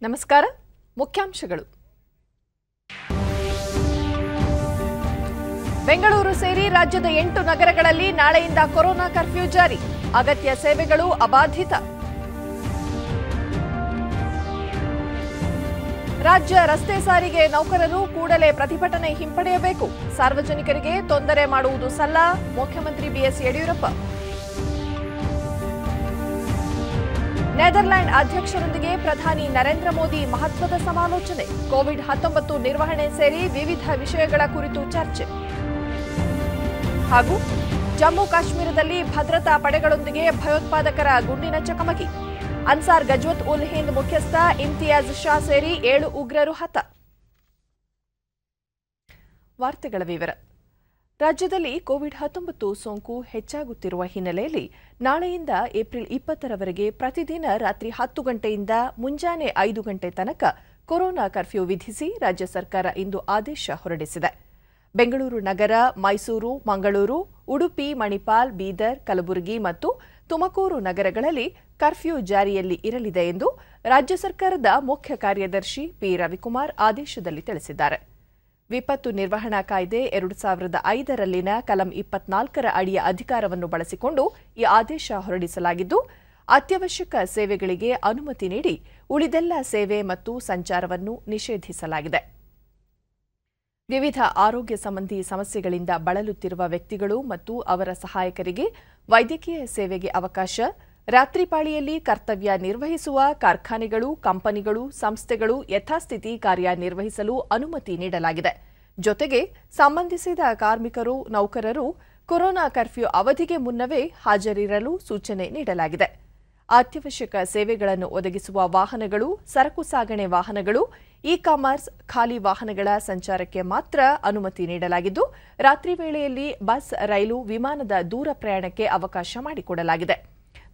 ನಮಸ್ಕಾರ. ಮುಖ್ಯಾಂಶಗಳು. ಬೆಂಗಳೂರು ಸೇರಿ ರಾಜ್ಯದ 8 ನಗರಗಳಲ್ಲಿ ನಾಳೆಯಿಂದ ಕೊರೋನಾ ಕರ್ಫ್ಯೂ ಜಾರಿ. ಅಗತ್ಯ ಸೇವೆಗಳು ಅಬಾಧಿತ. ರಾಜ್ಯ ರಸ್ತೆ ಸಾರಿಗೆ ನೌಕರರು ಕೂಡಲೇ ಪ್ರತಿಭಟನೆ ಹಿಂಪಡೆಯಬೇಕು. ಸಾರ್ವಜನಿಕರಿಗೆ ತೊಂದರೆ ಮಾಡುವುದು ಸಲ್ಲ. ಮುಖ್ಯಮಂತ್ರಿ ಬಿಎಸ್ ಯಡಿಯೂರಪ್ಪ. ನೆದರ್ಲ್ಯಾಂಡ್ ಅಧ್ಯಕ್ಷರೊಂದಿಗೆ ಪ್ರಧಾನಿ ನರೇಂದ್ರ ಮೋದಿ ಮಹತ್ವದ ಸಮಾಲೋಚನೆ. ಕೋವಿಡ್-19 ನಿರ್ವಹಣೆ ಸೇರಿ ವಿವಿಧ ವಿಷಯಗಳ ಕುರಿತು ಚರ್ಚೆ. ಹಾಗೂ ಜಮ್ಮು ಕಾಶ್ಮೀರದಲ್ಲಿ ಭದ್ರತಾ ಪಡೆಗಳೊಂದಿಗೆ ಭಯೋತ್ಪಾದಕರ ಗುಂಡಿನ ಚಕಮಕಿ. ಅನ್ಸಾರ್ ಗಜ್ವತ್ ಉಲ್ ಹಿಂದ್ ಮುಖ್ಯಸ್ಥ ಇಮ್ತಿಯಾಜ್ ಶಾ ಸೇರಿ 7 ಉಗ್ರರು ಹತ. ವಾರ್ತೆಗಳ ವಿವರ. ರಾಜ್ಯದಲ್ಲಿ ಕೋವಿಡ್-19 ಸೋಂಕು ಹೆಚ್ಚಾಗುತ್ತಿರುವ ಹಿನ್ನೆಲೆಯಲ್ಲಿ ನಾಳೆಯಿಂದ ಏಪ್ರಿಲ್ 20ರವರೆಗೆ ಪ್ರತಿದಿನ ರಾತ್ರಿ 10 ಗಂಟೆಯಿಂದ ಮುಂಜಾನೆ 5 ಗಂಟೆ ತನಕ ಕೊರೋನಾ ಕರ್ಫ್ಯೂ ವಿಧಿಸಿ ರಾಜ್ಯ ಸರ್ಕಾರ ಇಂದು ಆದೇಶ ಹೊರಡಿಸಿದೆ. ಬೆಂಗಳೂರು ನಗರ, ಮೈಸೂರು, ಮಂಗಳೂರು, ಉಡುಪಿ, ಮಣಿಪಾಲ್, ಬೀದರ್, ಕಲಬುರಗಿ ಮತ್ತು ತುಮಕೂರು ನಗರಗಳಲ್ಲಿ ಕರ್ಫ್ಯೂ ಜಾರಿಯಲ್ಲಿ ಇರಲಿದೆ ಎಂದು ರಾಜ್ಯ ಸರ್ಕಾರದ ಮುಖ್ಯ ಕಾರ್ಯದರ್ಶಿ ಪಿ ರವಿಕುಮಾರ್ ಆದೇಶದಲ್ಲಿ ತಿಳಿಸಿದ್ದಾರೆ. ವಿಪತ್ತು ನಿರ್ವಹಣಾ ಕಾಯ್ದೆ 2005ರಲ್ಲಿನ ಕಲಂ 24ರ ಅಡಿಯ ಅಧಿಕಾರವನ್ನು ಬಳಸಿಕೊಂಡು ಈ ಆದೇಶ ಹೊರಡಿಸಲಾಗಿದ್ದು, ಅತ್ಯವಶ್ಯಕ ಸೇವೆಗಳಿಗೆ ಅನುಮತಿ ನೀಡಿ ಉಳಿದೆಲ್ಲ ಸೇವೆ ಮತ್ತು ಸಂಚಾರವನ್ನು ನಿಷೇಧಿಸಲಾಗಿದೆ. ವಿವಿಧ ಆರೋಗ್ಯ ಸಂಬಂಧಿ ಸಮಸ್ಯೆಗಳಿಂದ ಬಳಲುತ್ತಿರುವ ವ್ಯಕ್ತಿಗಳು ಮತ್ತು ಅವರ ಸಹಾಯಕರಿಗೆ ವೈದ್ಯಕೀಯ ಸೇವೆಗೆ ಅವಕಾಶ, ರಾತ್ರಿ ಪಾಳಿಯಲ್ಲಿ ಕರ್ತವ್ಯ ನಿರ್ವಹಿಸುವ ಕಾರ್ಖಾನೆಗಳು, ಕಂಪನಿಗಳು, ಸಂಸ್ಥೆಗಳು ಯಥಾಸ್ಥಿತಿ ಕಾರ್ಯನಿರ್ವಹಿಸಲು ಅನುಮತಿ ನೀಡಲಾಗಿದೆ. ಜೊತೆಗೆ ಸಂಬಂಧಿಸಿದ ಕಾರ್ಮಿಕರು, ನೌಕರರು ಕೊರೋನಾ ಕರ್ಫ್ಯೂ ಅವಧಿಗೆ ಮುನ್ನವೇ ಹಾಜರಿರಲು ಸೂಚನೆ ನೀಡಲಾಗಿದೆ. ಅತ್ಯವಶ್ಯಕ ಸೇವೆಗಳನ್ನು ಒದಗಿಸುವ ವಾಹನಗಳು, ಸರಕು ಸಾಗಣೆ ವಾಹನಗಳು, ಇ-ಕಾಮರ್ಸ್, ಖಾಲಿ ವಾಹನಗಳ ಸಂಚಾರಕ್ಕೆ ಮಾತ್ರ ಅನುಮತಿ ನೀಡಲಾಗಿದ್ದು, ರಾತ್ರಿ ವೇಳೆಯಲ್ಲಿ ಬಸ್, ರೈಲು, ವಿಮಾನದ ದೂರ ಪ್ರಯಾಣಕ್ಕೆ ಅವಕಾಶ ಮಾಡಿಕೊಡಲಾಗಿದೆ.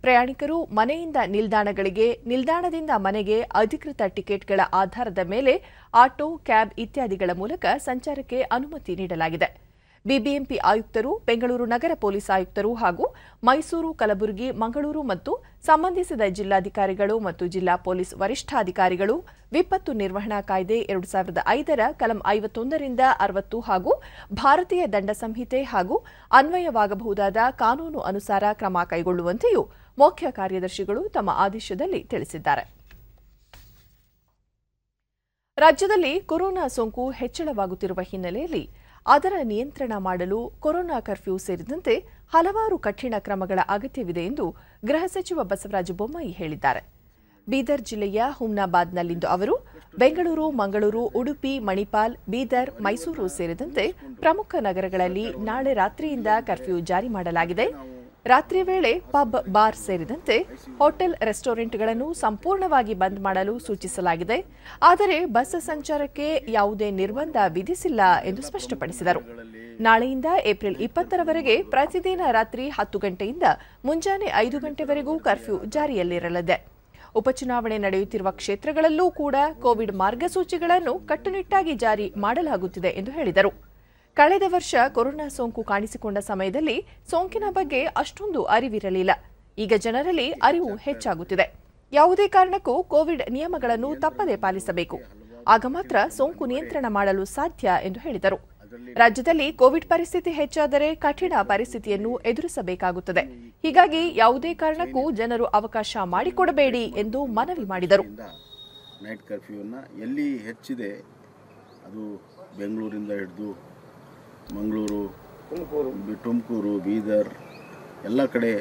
ಪ್ರಯಾಣಿಕರು ಮನೆಯಿಂದ ನಿಲ್ದಾಣಗಳಿಗೆ, ನಿಲ್ದಾಣದಿಂದ ಮನೆಗೆ ಅಧಿಕೃತ ಟಿಕೆಟ್ಗಳ ಆಧಾರದ ಮೇಲೆ ಆಟೋ, ಕ್ಯಾಬ್ ಇತ್ಯಾದಿಗಳ ಮೂಲಕ ಸಂಚಾರಕ್ಕೆ ಅನುಮತಿ ನೀಡಲಾಗಿದೆ. ಬಿಬಿಎಂಪಿ ಆಯುಕ್ತರು, ಬೆಂಗಳೂರು ನಗರ ಪೊಲೀಸ್ ಆಯುಕ್ತರು ಹಾಗೂ ಮೈಸೂರು, ಕಲಬುರಗಿ, ಮಂಗಳೂರು ಮತ್ತು ಸಂಬಂಧಿಸಿದ ಜಿಲ್ಲಾಧಿಕಾರಿಗಳು ಮತ್ತು ಜಿಲ್ಲಾ ಪೊಲೀಸ್ ವರಿಷ್ಠಾಧಿಕಾರಿಗಳು ವಿಪತ್ತು ನಿರ್ವಹಣಾ ಕಾಯ್ದೆ 2005ರ ಕಲಂ 51ರಿಂದ 60 ಹಾಗೂ ಭಾರತೀಯ ದಂಡ ಸಂಹಿತೆ ಹಾಗೂ ಅನ್ವಯವಾಗಬಹುದಾದ ಕಾನೂನು ಅನುಸಾರ ಕ್ರಮ ಕೈಗೊಳ್ಳುವಂತೆಯೂ ಮುಖ್ಯ ಕಾರ್ಯದರ್ಶಿಗಳು ತಮ್ಮ ಆದೇಶದಲ್ಲಿ ತಿಳಿಸಿದ್ದಾರೆ. ರಾಜ್ಯದಲ್ಲಿ ಕೊರೋನಾ ಸೋಂಕು ಹೆಚ್ಚಳವಾಗುತ್ತಿರುವ ಹಿನ್ನೆಲೆಯಲ್ಲಿ ಅದರ ನಿಯಂತ್ರಣ ಮಾಡಲು ಕೊರೋನಾ ಕರ್ಫ್ಯೂ ಸೇರಿದಂತೆ ಹಲವಾರು ಕಠಿಣ ಕ್ರಮಗಳ ಅಗತ್ಯವಿದೆ ಎಂದು ಗೃಹ ಸಚಿವ ಬಸವರಾಜ ಬೊಮ್ಮಾಯಿ ಹೇಳಿದ್ದಾರೆ. ಬೀದರ್ ಜಿಲ್ಲೆಯ ಹುಮ್ನಾಬಾದ್ನಲ್ಲಿಂದು ಅವರು ಬೆಂಗಳೂರು, ಮಂಗಳೂರು, ಉಡುಪಿ, ಮಣಿಪಾಲ್, ಬೀದರ್, ಮೈಸೂರು ಸೇರಿದಂತೆ ಪ್ರಮುಖ ನಗರಗಳಲ್ಲಿ ನಾಳೆ ರಾತ್ರಿಯಿಂದ ಕರ್ಫ್ಯೂ ಜಾರಿ ಮಾಡಲಾಗಿದೆ. ರಾತ್ರಿ ವೇಳೆ ಪಬ್, ಬಾರ್ ಸೇರಿದಂತೆ ಹೋಟೆಲ್, ರೆಸ್ಟೋರೆಂಟ್ಗಳನ್ನು ಸಂಪೂರ್ಣವಾಗಿ ಬಂದ್ ಮಾಡಲು ಸೂಚಿಸಲಾಗಿದೆ. ಆದರೆ ಬಸ್ ಸಂಚಾರಕ್ಕೆ ಯಾವುದೇ ನಿರ್ಬಂಧ ವಿಧಿಸಿಲ್ಲ ಎಂದು ಸ್ಪಷ್ಟಪಡಿಸಿದರು. ನಾಳೆಯಿಂದ ಏಪ್ರಿಲ್ 20ರವರೆಗೆ ಪ್ರತಿದಿನ ರಾತ್ರಿ 10 ಗಂಟೆಯಿಂದ ಮುಂಜಾನೆ 5 ಗಂಟೆವರೆಗೂ ಕರ್ಫ್ಯೂ ಜಾರಿಯಲ್ಲಿರಲಿದೆ. ಉಪಚುನಾವಣೆ ನಡೆಯುತ್ತಿರುವ ಕ್ಷೇತ್ರಗಳಲ್ಲೂ ಕೂಡ ಕೋವಿಡ್ ಮಾರ್ಗಸೂಚಿಗಳನ್ನು ಕಟ್ಟುನಿಟ್ಟಾಗಿ ಜಾರಿ ಮಾಡಲಾಗುತ್ತಿದೆ ಎಂದು ಹೇಳಿದರು. ಕಳೆದ ವರ್ಷ ಕೊರೋನಾ ಸೋಂಕು ಕಾಣಿಸಿಕೊಂಡ ಸಮಯದಲ್ಲಿ ಸೋಂಕಿನ ಬಗ್ಗೆ ಅಷ್ಟೊಂದು ಅರಿವಿರಲಿಲ್ಲ. ಈಗ ಜನರಲ್ಲಿ ಅರಿವು ಹೆಚ್ಚಾಗುತ್ತಿದೆ. ಯಾವುದೇ ಕಾರಣಕ್ಕೂ ಕೋವಿಡ್ ನಿಯಮಗಳನ್ನು ತಪ್ಪದೇ ಪಾಲಿಸಬೇಕು. ಆಗ ಮಾತ್ರ ಸೋಂಕು ನಿಯಂತ್ರಣ ಮಾಡಲು ಸಾಧ್ಯ ಎಂದು ಹೇಳಿದರು. ರಾಜ್ಯದಲ್ಲಿ ಕೋವಿಡ್ ಪರಿಸ್ಥಿತಿ ಹೆಚ್ಚಾದರೆ ಕಠಿಣ ಪರಿಸ್ಥಿತಿಯನ್ನು ಎದುರಿಸಬೇಕಾಗುತ್ತದೆ. ಹೀಗಾಗಿ ಯಾವುದೇ ಕಾರಣಕ್ಕೂ ಜನರು ಅವಕಾಶ ಮಾಡಿಕೊಡಬೇಡಿ ಎಂದು ಮನವಿ ಮಾಡಿದರು. ನೈಟ್ ಕರ್ಫ್ಯೂನ ಎಲ್ಲಿ ಹೆಚ್ಚಿದೆ ಅದು ಬೆಂಗಳೂರಿಂದ ಹಿಡಿದು ಮಂಗಳೂರು, ತುಮಕೂರು, ಬೀದರ್ ಎಲ್ಲ ಕಡೆ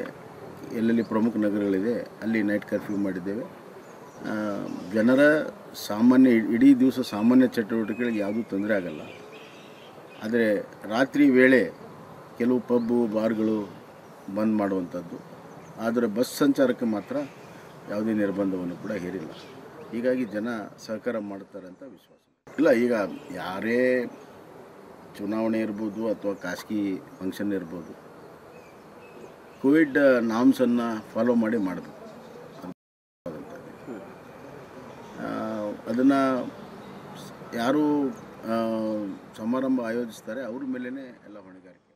ಎಲ್ಲೆಲ್ಲಿ ಪ್ರಮುಖ ನಗರಗಳಿದೆ ಅಲ್ಲಿ ನೈಟ್ ಕರ್ಫ್ಯೂ ಮಾಡಿದ್ದೇವೆ. ಜನರ ಸಾಮಾನ್ಯ ಇಡೀ ದಿವಸ ಸಾಮಾನ್ಯ ಚಟುವಟಿಕೆಗಳಿಗೆ ಯಾವುದೂ ತೊಂದರೆ ಆಗಲ್ಲ. ಆದರೆ ರಾತ್ರಿ ವೇಳೆ ಕೆಲವು ಪಬ್ಬು, ಬಾರ್ಗಳು ಬಂದ್ ಮಾಡುವಂಥದ್ದು. ಆದರೆ ಬಸ್ ಸಂಚಾರಕ್ಕೆ ಮಾತ್ರ ಯಾವುದೇ ನಿರ್ಬಂಧವನ್ನು ಕೂಡ ಹೇರಿಲ್ಲ. ಹೀಗಾಗಿ ಜನ ಸಹಕಾರ ಮಾಡ್ತಾರೆ ಅಂತ ವಿಶ್ವಾಸ ಇಲ್ಲ. ಈಗ ಯಾರೇ ಚುನಾವಣೆ ಇರ್ಬೋದು ಅಥವಾ ಖಾಸಗಿ ಫಂಕ್ಷನ್ ಇರ್ಬೋದು, ಕೋವಿಡ್ ನಾಮ್ಸನ್ನು ಫಾಲೋ ಮಾಡಿ ಮಾಡಬೇಕು. ಅದನ್ನು ಯಾರು ಸಮಾರಂಭ ಆಯೋಜಿಸ್ತಾರೆ ಅವ್ರ ಮೇಲೇ ಎಲ್ಲ ಹೊಣೆಗಾರಿಕೆ.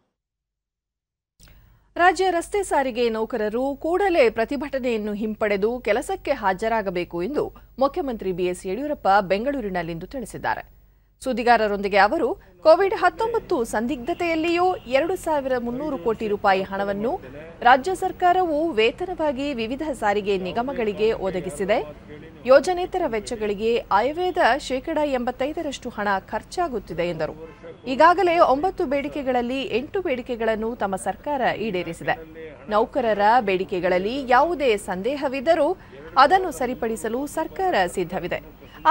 ರಾಜ್ಯ ರಸ್ತೆ ಸಾರಿಗೆ ನೌಕರರು ಕೂಡಲೇ ಪ್ರತಿಭಟನೆಯನ್ನು ಹಿಂಪಡೆದು ಕೆಲಸಕ್ಕೆ ಹಾಜರಾಗಬೇಕು ಎಂದು ಮುಖ್ಯಮಂತ್ರಿ ಬಿಎಸ್ ಯಡಿಯೂರಪ್ಪ ಬೆಂಗಳೂರಿನಲ್ಲಿಂದು ತಿಳಿಸಿದ್ದಾರೆ. ಸುದ್ದಿಗಾರರೊಂದಿಗೆ ಅವರು ಕೋವಿಡ್-19 ಸಂದಿಗ್ಧತೆಯಲ್ಲಿಯೂ 2,300 ಕೋಟಿ ರೂಪಾಯಿ ಹಣವನ್ನು ರಾಜ್ಯ ಸರ್ಕಾರವು ವೇತನವಾಗಿ ವಿವಿಧ ಸಾರಿಗೆ ನಿಗಮಗಳಿಗೆ ಒದಗಿಸಿದೆ. ಯೋಜನೇತರ ವೆಚ್ಚಗಳಿಗೆ ಆಯವ್ಯಯದ 85% ಹಣ ಖರ್ಚಾಗುತ್ತಿದೆ ಎಂದರು. ಈಗಾಗಲೇ 9 ಬೇಡಿಕೆಗಳಲ್ಲಿ 8 ಬೇಡಿಕೆಗಳನ್ನು ತಮ್ಮ ಸರ್ಕಾರ ಈಡೇರಿಸಿದೆ. ನೌಕರರ ಬೇಡಿಕೆಗಳಲ್ಲಿ ಯಾವುದೇ ಸಂದೇಹವಿದ್ದರೂ ಅದನ್ನು ಸರಿಪಡಿಸಲು ಸರ್ಕಾರ ಸಿದ್ಧವಿದೆ.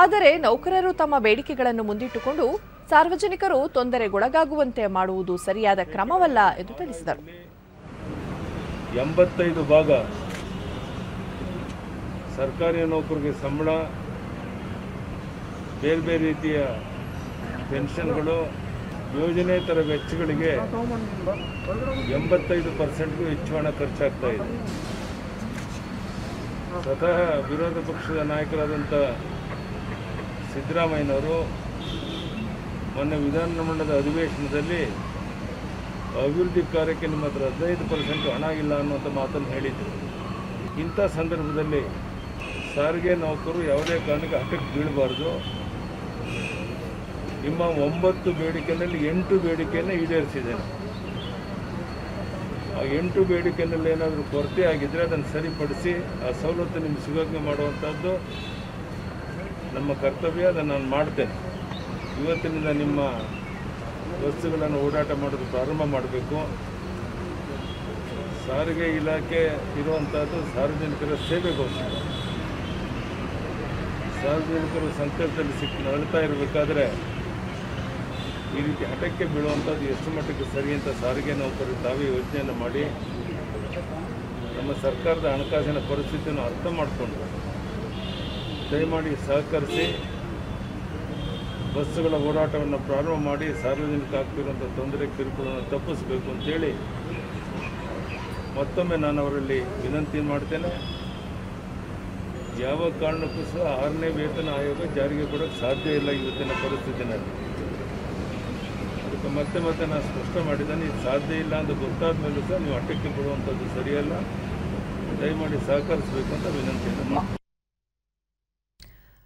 ಆದರೆ ನೌಕರರು ತಮ್ಮ ಬೇಡಿಕೆಗಳನ್ನು ಮುಂದಿಟ್ಟುಕೊಂಡು ಸಾರ್ವಜನಿಕರು ತೊಂದರೆಗೊಳಗಾಗುವಂತೆ ಮಾಡುವುದು ಸರಿಯಾದ ಕ್ರಮವಲ್ಲ ಎಂದು ತಿಳಿಸಿದರು. 85 ಭಾಗ ಸರ್ಕಾರಿ ನೌಕರರಿಗೆ ಸಂಬಳ, ಬೇರೆ ಬೇರೆ ರೀತಿಯ ಪೆನ್ಷನ್ಗಳು, ಯೋಜನೇತರ ವೆಚ್ಚಗಳಿಗೆ 85%ಗೂ ಹೆಚ್ಚು ಹಣ ಖರ್ಚಾಗ್ತಾ ಇದೆ. ಸ್ವತಃ ವಿರೋಧ ಪಕ್ಷದ ನಾಯಕರಾದಂಥ ಸಿದ್ದರಾಮಯ್ಯನವರು ಮೊನ್ನೆ ವಿಧಾನಮಂಡಲದ ಅಧಿವೇಶನದಲ್ಲಿ ಅಭಿವೃದ್ಧಿ ಕಾರ್ಯಕ್ಕೆ ನಿಮ್ಮ ಹತ್ರ 15% ಹಣ ಇಲ್ಲ ಅನ್ನುವಂಥ ಮಾತನ್ನು ಹೇಳಿದರು. ಇಂಥ ಸಂದರ್ಭದಲ್ಲಿ ಸಾರಿಗೆ ನೌಕರರು ಯಾವುದೇ ಕಾರಣಕ್ಕೆ ಹಠಕ್ಕೆ ಬೀಳಬಾರ್ದು. ನಿಮ್ಮ 9 ಬೇಡಿಕೆಯಲ್ಲಿ 8 ಬೇಡಿಕೆಯನ್ನು ಈಡೇರಿಸಿದ್ದೇನೆ. ಆ 8 ಬೇಡಿಕೆಯಲ್ಲಿ ಏನಾದರೂ ಕೊರತೆ ಆಗಿದ್ದರೆ ಅದನ್ನು ಸರಿಪಡಿಸಿ ಆ ಸವಲತ್ತು ನಿಮ್ಗೆ ಸಿಗೋಂಗೆ ಮಾಡುವಂಥದ್ದು ನಮ್ಮ ಕರ್ತವ್ಯ. ಅದನ್ನು ನಾನು ಮಾಡ್ತೇನೆ. ಇವತ್ತಿನಿಂದ ನಿಮ್ಮ ಬಸ್ಸುಗಳನ್ನು ಓಡಾಟ ಮಾಡೋದು ಪ್ರಾರಂಭ ಮಾಡಬೇಕು. ಸಾರಿಗೆ ಇಲಾಖೆ ಇರುವಂಥದ್ದು ಸಾರ್ವಜನಿಕರ ಸೇವೆಗೋಸ್ಕರ. ಸಾರ್ವಜನಿಕರು ಸಂಕಷ್ಟದಲ್ಲಿ ನರಳ್ತಾ ಇರಬೇಕಾದ್ರೆ ಈ ರೀತಿ ಹಠಕ್ಕೆ ಬೀಳುವಂಥದ್ದು ಎಷ್ಟು ಮಟ್ಟಿಗೆ ಸರಿ ಅಂತ ಸಾರಿಗೆ ನೌಕರರು ತಾವೇ ಯೋಚನೆಯನ್ನು ಮಾಡಿ ನಮ್ಮ ಸರ್ಕಾರದ ಹಣಕಾಸಿನ ಪರಿಸ್ಥಿತಿಯನ್ನು ಅರ್ಥ ಮಾಡಿಕೊಂಡು ದಯಮಾಡಿ ಸಹಕರಿಸಿ ಬಸ್ಸುಗಳ ಓಡಾಟವನ್ನು ಪ್ರಾರಂಭ ಮಾಡಿ ಸಾರ್ವಜನಿಕ ಆಗ್ತಿರುವಂಥ ತೊಂದರೆ ಕಿರುಕುಳನ್ನು ತಪ್ಪಿಸಬೇಕು ಅಂತೇಳಿ ಮತ್ತೊಮ್ಮೆ ನಾನು ಅವರಲ್ಲಿ ವಿನಂತಿ ಮಾಡ್ತೇನೆ. ಯಾವ ಕಾರಣಕ್ಕೂ ಸಹ 6ನೇ ವೇತನ ಆಯೋಗ ಜಾರಿಗೆ ಕೊಡೋಕ್ಕೆ ಸಾಧ್ಯ ಇಲ್ಲ ಇವತ್ತಿನ ಪರಿಸ್ಥಿತಿನಲ್ಲಿ. ಅದಕ್ಕೆ ಮತ್ತೆ ನಾನು ಸ್ಪಷ್ಟ ಮಾಡಿದ್ದೇನೆ, ಇದು ಸಾಧ್ಯ ಇಲ್ಲ ಅಂತ ಗೊತ್ತಾದ ಮೇಲೂ ಸಹ ನೀವು ಹಠಕ್ಕೆ ಬಿಡುವಂಥದ್ದು ಸರಿಯಲ್ಲ. ದಯಮಾಡಿ ಸಹಕರಿಸಬೇಕು ಅಂತ ವಿನಂತಿಯನ್ನು ಮಾಡಿ.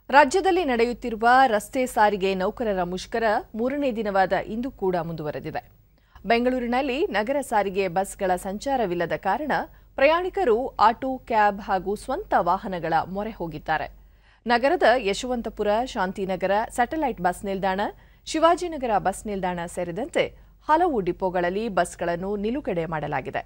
ರಾಜ್ಯದಲ್ಲಿ ನಡೆಯುತ್ತಿರುವ ರಸ್ತೆ ಸಾರಿಗೆ ನೌಕರರ ಮುಷ್ಕರ 3ನೇ ದಿನವಾದ ಇಂದು ಕೂಡ ಮುಂದುವರೆದಿದೆ. ಬೆಂಗಳೂರಿನಲ್ಲಿ ನಗರ ಸಾರಿಗೆ ಬಸ್ಗಳ ಸಂಚಾರವಿಲ್ಲದ ಕಾರಣ ಪ್ರಯಾಣಿಕರು ಆಟೋ, ಕ್ಯಾಬ್ ಹಾಗೂ ಸ್ವಂತ ವಾಹನಗಳ ಮೊರೆ ಹೋಗಿದ್ದಾರೆ. ನಗರದ ಯಶವಂತಪುರ, ಶಾಂತಿನಗರ, ಸ್ಯಾಟಲೈಟ್ ಬಸ್ ನಿಲ್ದಾಣ, ಶಿವಾಜಿನಗರ ಬಸ್ ನಿಲ್ದಾಣ ಸೇರಿದಂತೆ ಹಲವು ಡಿಪೋಗಳಲ್ಲಿ ಬಸ್ಗಳನ್ನು ನಿಲುಗಡೆ ಮಾಡಲಾಗಿದೆ.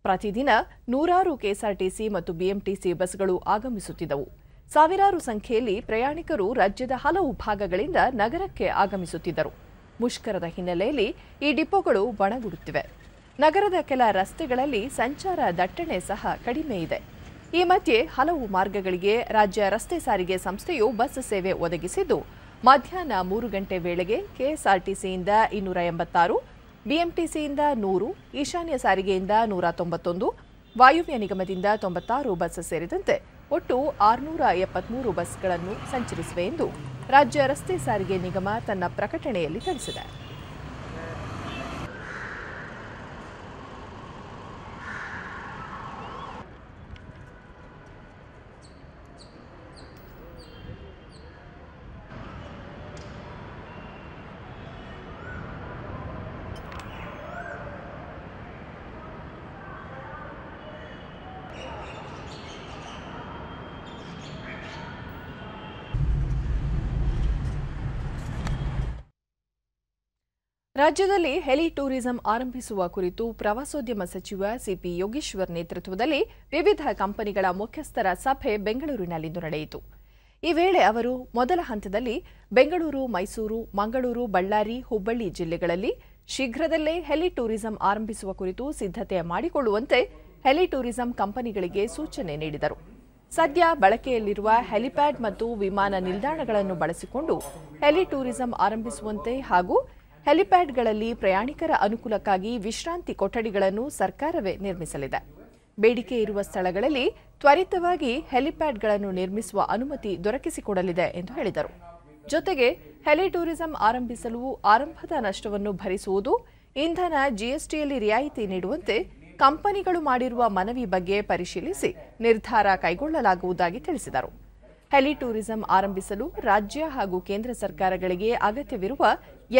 ಪ್ರತಿದಿನ ನೂರಾರು ಕೆಎಸ್ಆರ್ಟಿಸಿ ಮತ್ತು ಬಿಎಂಟಿಸಿ ಬಸ್ಗಳು ಆಗಮಿಸುತ್ತಿದ್ದವು. ಸಾವಿರಾರು ಸಂಖ್ಯೆಯಲ್ಲಿ ಪ್ರಯಾಣಿಕರು ರಾಜ್ಯದ ಹಲವು ಭಾಗಗಳಿಂದ ನಗರಕ್ಕೆ ಆಗಮಿಸುತ್ತಿದ್ದರು. ಮುಷ್ಕರದ ಹಿನ್ನೆಲೆಯಲ್ಲಿ ಈ ಡಿಪೋಗಳು ಬಣಗುಡುತ್ತಿವೆ. ನಗರದ ಕೆಲ ರಸ್ತೆಗಳಲ್ಲಿ ಸಂಚಾರ ದಟ್ಟಣೆ ಸಹ ಕಡಿಮೆ ಇದೆ. ಈ ಮಧ್ಯೆ ಹಲವು ಮಾರ್ಗಗಳಿಗೆ ರಾಜ್ಯ ರಸ್ತೆ ಸಾರಿಗೆ ಸಂಸ್ಥೆಯು ಬಸ್ ಸೇವೆ ಒದಗಿಸಿದ್ದು, ಮಧ್ಯಾಹ್ನ 3 ಗಂಟೆ ವೇಳೆಗೆ ಕೆಎಸ್ಆರ್ಟಿಸಿಯಿಂದ 286, ಬಿಎಂಟಿಸಿಯಿಂದ 100, ಈಶಾನ್ಯ ಸಾರಿಗೆಯಿಂದ 191, ವಾಯುವ್ಯ ನಿಗಮದಿಂದ 96 ಬಸ್ ಸೇರಿದಂತೆ ಒಟ್ಟು 673 ಬಸ್ಗಳನ್ನು ಸಂಚರಿಸಿವೆ ಎಂದು ರಾಜ್ಯ ರಸ್ತೆ ಸಾರಿಗೆ ನಿಗಮ ತನ್ನ ಪ್ರಕಟಣೆಯಲ್ಲಿ ತಿಳಿಸಿದೆ. ರಾಜ್ಯದಲ್ಲಿ ಹೆಲಿ ಟೂರಿಸಂ ಆರಂಭಿಸುವ ಕುರಿತು ಪ್ರವಾಸೋದ್ಯಮ ಸಚಿವ ಸಿಪಿ ಯೋಗೇಶ್ವರ್ ನೇತೃತ್ವದಲ್ಲಿ ವಿವಿಧ ಕಂಪನಿಗಳ ಮುಖ್ಯಸ್ಥರ ಸಭೆ ಬೆಂಗಳೂರಿನಲ್ಲಿಂದು ನಡೆಯಿತು. ಈ ವೇಳೆ ಅವರು ಮೊದಲ ಹಂತದಲ್ಲಿ ಬೆಂಗಳೂರು, ಮೈಸೂರು, ಮಂಗಳೂರು, ಬಳ್ಳಾರಿ, ಹುಬ್ಬಳ್ಳಿ ಜಿಲ್ಲೆಗಳಲ್ಲಿ ಶೀಘ್ರದಲ್ಲೇ ಹೆಲಿ ಟೂರಿಸಂ ಆರಂಭಿಸುವ ಕುರಿತು ಸಿದ್ಧತೆ ಮಾಡಿಕೊಳ್ಳುವಂತೆ ಹೆಲಿ ಟೂರಿಸಂ ಕಂಪನಿಗಳಿಗೆ ಸೂಚನೆ ನೀಡಿದರು. ಸದ್ಯ ಬಳಕೆಯಲ್ಲಿರುವ ಹೆಲಿಪ್ಯಾಡ್ ಮತ್ತು ವಿಮಾನ ನಿಲ್ದಾಣಗಳನ್ನು ಬಳಸಿಕೊಂಡು ಹೆಲಿ ಟೂರಿಸಂ ಆರಂಭಿಸುವಂತೆ ಹಾಗೂ ಹೆಲಿಪ್ಯಾಡ್ಗಳಲ್ಲಿ ಪ್ರಯಾಣಿಕರ ಅನುಕೂಲಕ್ಕಾಗಿ ವಿಶ್ರಾಂತಿ ಕೊಠಡಿಗಳನ್ನು ಸರ್ಕಾರವೇ ನಿರ್ಮಿಸಲಿದೆ. ಬೇಡಿಕೆ ಇರುವ ಸ್ಥಳಗಳಲ್ಲಿ ತ್ವರಿತವಾಗಿ ಹೆಲಿಪ್ಯಾಡ್ಗಳನ್ನು ನಿರ್ಮಿಸುವ ಅನುಮತಿ ದೊರಕಿಸಿಕೊಡಲಿದೆ ಎಂದು ಹೇಳಿದರು. ಜೊತೆಗೆ ಹೆಲಿ ಟೂರಿಸಂ ಆರಂಭಿಸಲು ಆರಂಭದ ನಷ್ಟವನ್ನು ಭರಿಸುವುದು, ಇಂಧನ ಜಿಎಸ್ಟಿಯಲ್ಲಿ ರಿಯಾಯಿತಿ ನೀಡುವಂತೆ ಕಂಪನಿಗಳು ಮಾಡಿರುವ ಮನವಿ ಬಗ್ಗೆ ಪರಿಶೀಲಿಸಿ ನಿರ್ಧಾರ ಕೈಗೊಳ್ಳಲಾಗುವುದಾಗಿ ತಿಳಿಸಿದರು. ಹೆಲಿ ಟೂರಿಸಂ ಆರಂಭಿಸಲು ರಾಜ್ಯ ಹಾಗೂ ಕೇಂದ್ರ ಸರ್ಕಾರಗಳಿಗೆ ಅಗತ್ಯವಿರುವ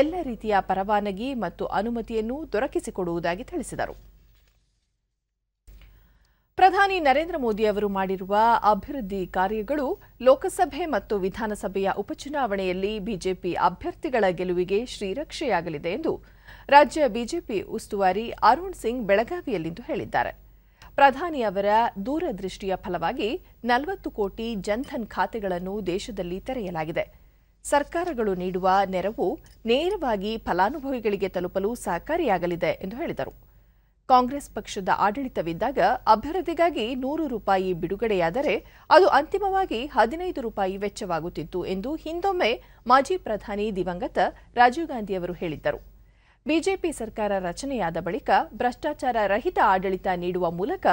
ಎಲ್ಲ ರೀತಿಯ ಪರವಾನಗಿ ಮತ್ತು ಅನುಮತಿಯನ್ನು ದೊರಕಿಸಿಕೊಡುವುದಾಗಿ ತಿಳಿಸಿದರು. ಪ್ರಧಾನಿ ನರೇಂದ್ರ ಮೋದಿ ಅವರು ಮಾಡಿರುವ ಅಭಿವೃದ್ಧಿ ಕಾರ್ಯಗಳು ಲೋಕಸಭೆ ಮತ್ತು ವಿಧಾನಸಭೆಯ ಉಪಚುನಾವಣೆಯಲ್ಲಿ ಬಿಜೆಪಿ ಅಭ್ಯರ್ಥಿಗಳ ಗೆಲುವಿಗೆ ಶ್ರೀರಕ್ಷೆಯಾಗಲಿದೆ ಎಂದು ರಾಜ್ಯ ಬಿಜೆಪಿ ಉಸ್ತುವಾರಿ ಅರುಣ್ ಸಿಂಗ್ ಬೆಳಗಾವಿಯಲ್ಲಿಂದು ಹೇಳಿದ್ದಾರೆ. ಪ್ರಧಾನಿ ಅವರ ದೂರದೃಷ್ಟಿಯ ಫಲವಾಗಿ 40 ಕೋಟಿ ಜನ್ಧನ್ ಖಾತೆಗಳನ್ನು ದೇಶದಲ್ಲಿ ತೆರೆಯಲಾಗಿದೆ. ಸರ್ಕಾರಗಳು ನೀಡುವ ನೆರವು ನೇರವಾಗಿ ಫಲಾನುಭವಿಗಳಿಗೆ ತಲುಪಲು ಸಹಕಾರಿಯಾಗಲಿದೆ ಎಂದು ಹೇಳಿದರು. ಕಾಂಗ್ರೆಸ್ ಪಕ್ಷದ ಆಡಳಿತವಿದ್ದಾಗ ಅಭಿವೃದ್ಧಿಗಾಗಿ 100 ರೂಪಾಯಿ ಬಿಡುಗಡೆಯಾದರೆ ಅದು ಅಂತಿಮವಾಗಿ 15 ರೂಪಾಯಿ ವೆಚ್ಚವಾಗುತ್ತಿತ್ತು ಎಂದು ಹಿಂದೊಮ್ಮೆ ಮಾಜಿ ಪ್ರಧಾನಿ ದಿವಂಗತ ರಾಜೀವ್ ಗಾಂಧಿ ಅವರು ಹೇಳಿದ್ದರು. ಬಿಜೆಪಿ ಸರ್ಕಾರ ರಚನೆಯಾದ ಬಳಿಕ ಭ್ರಷ್ಟಾಚಾರ ರಹಿತ ಆಡಳಿತ ನೀಡುವ ಮೂಲಕ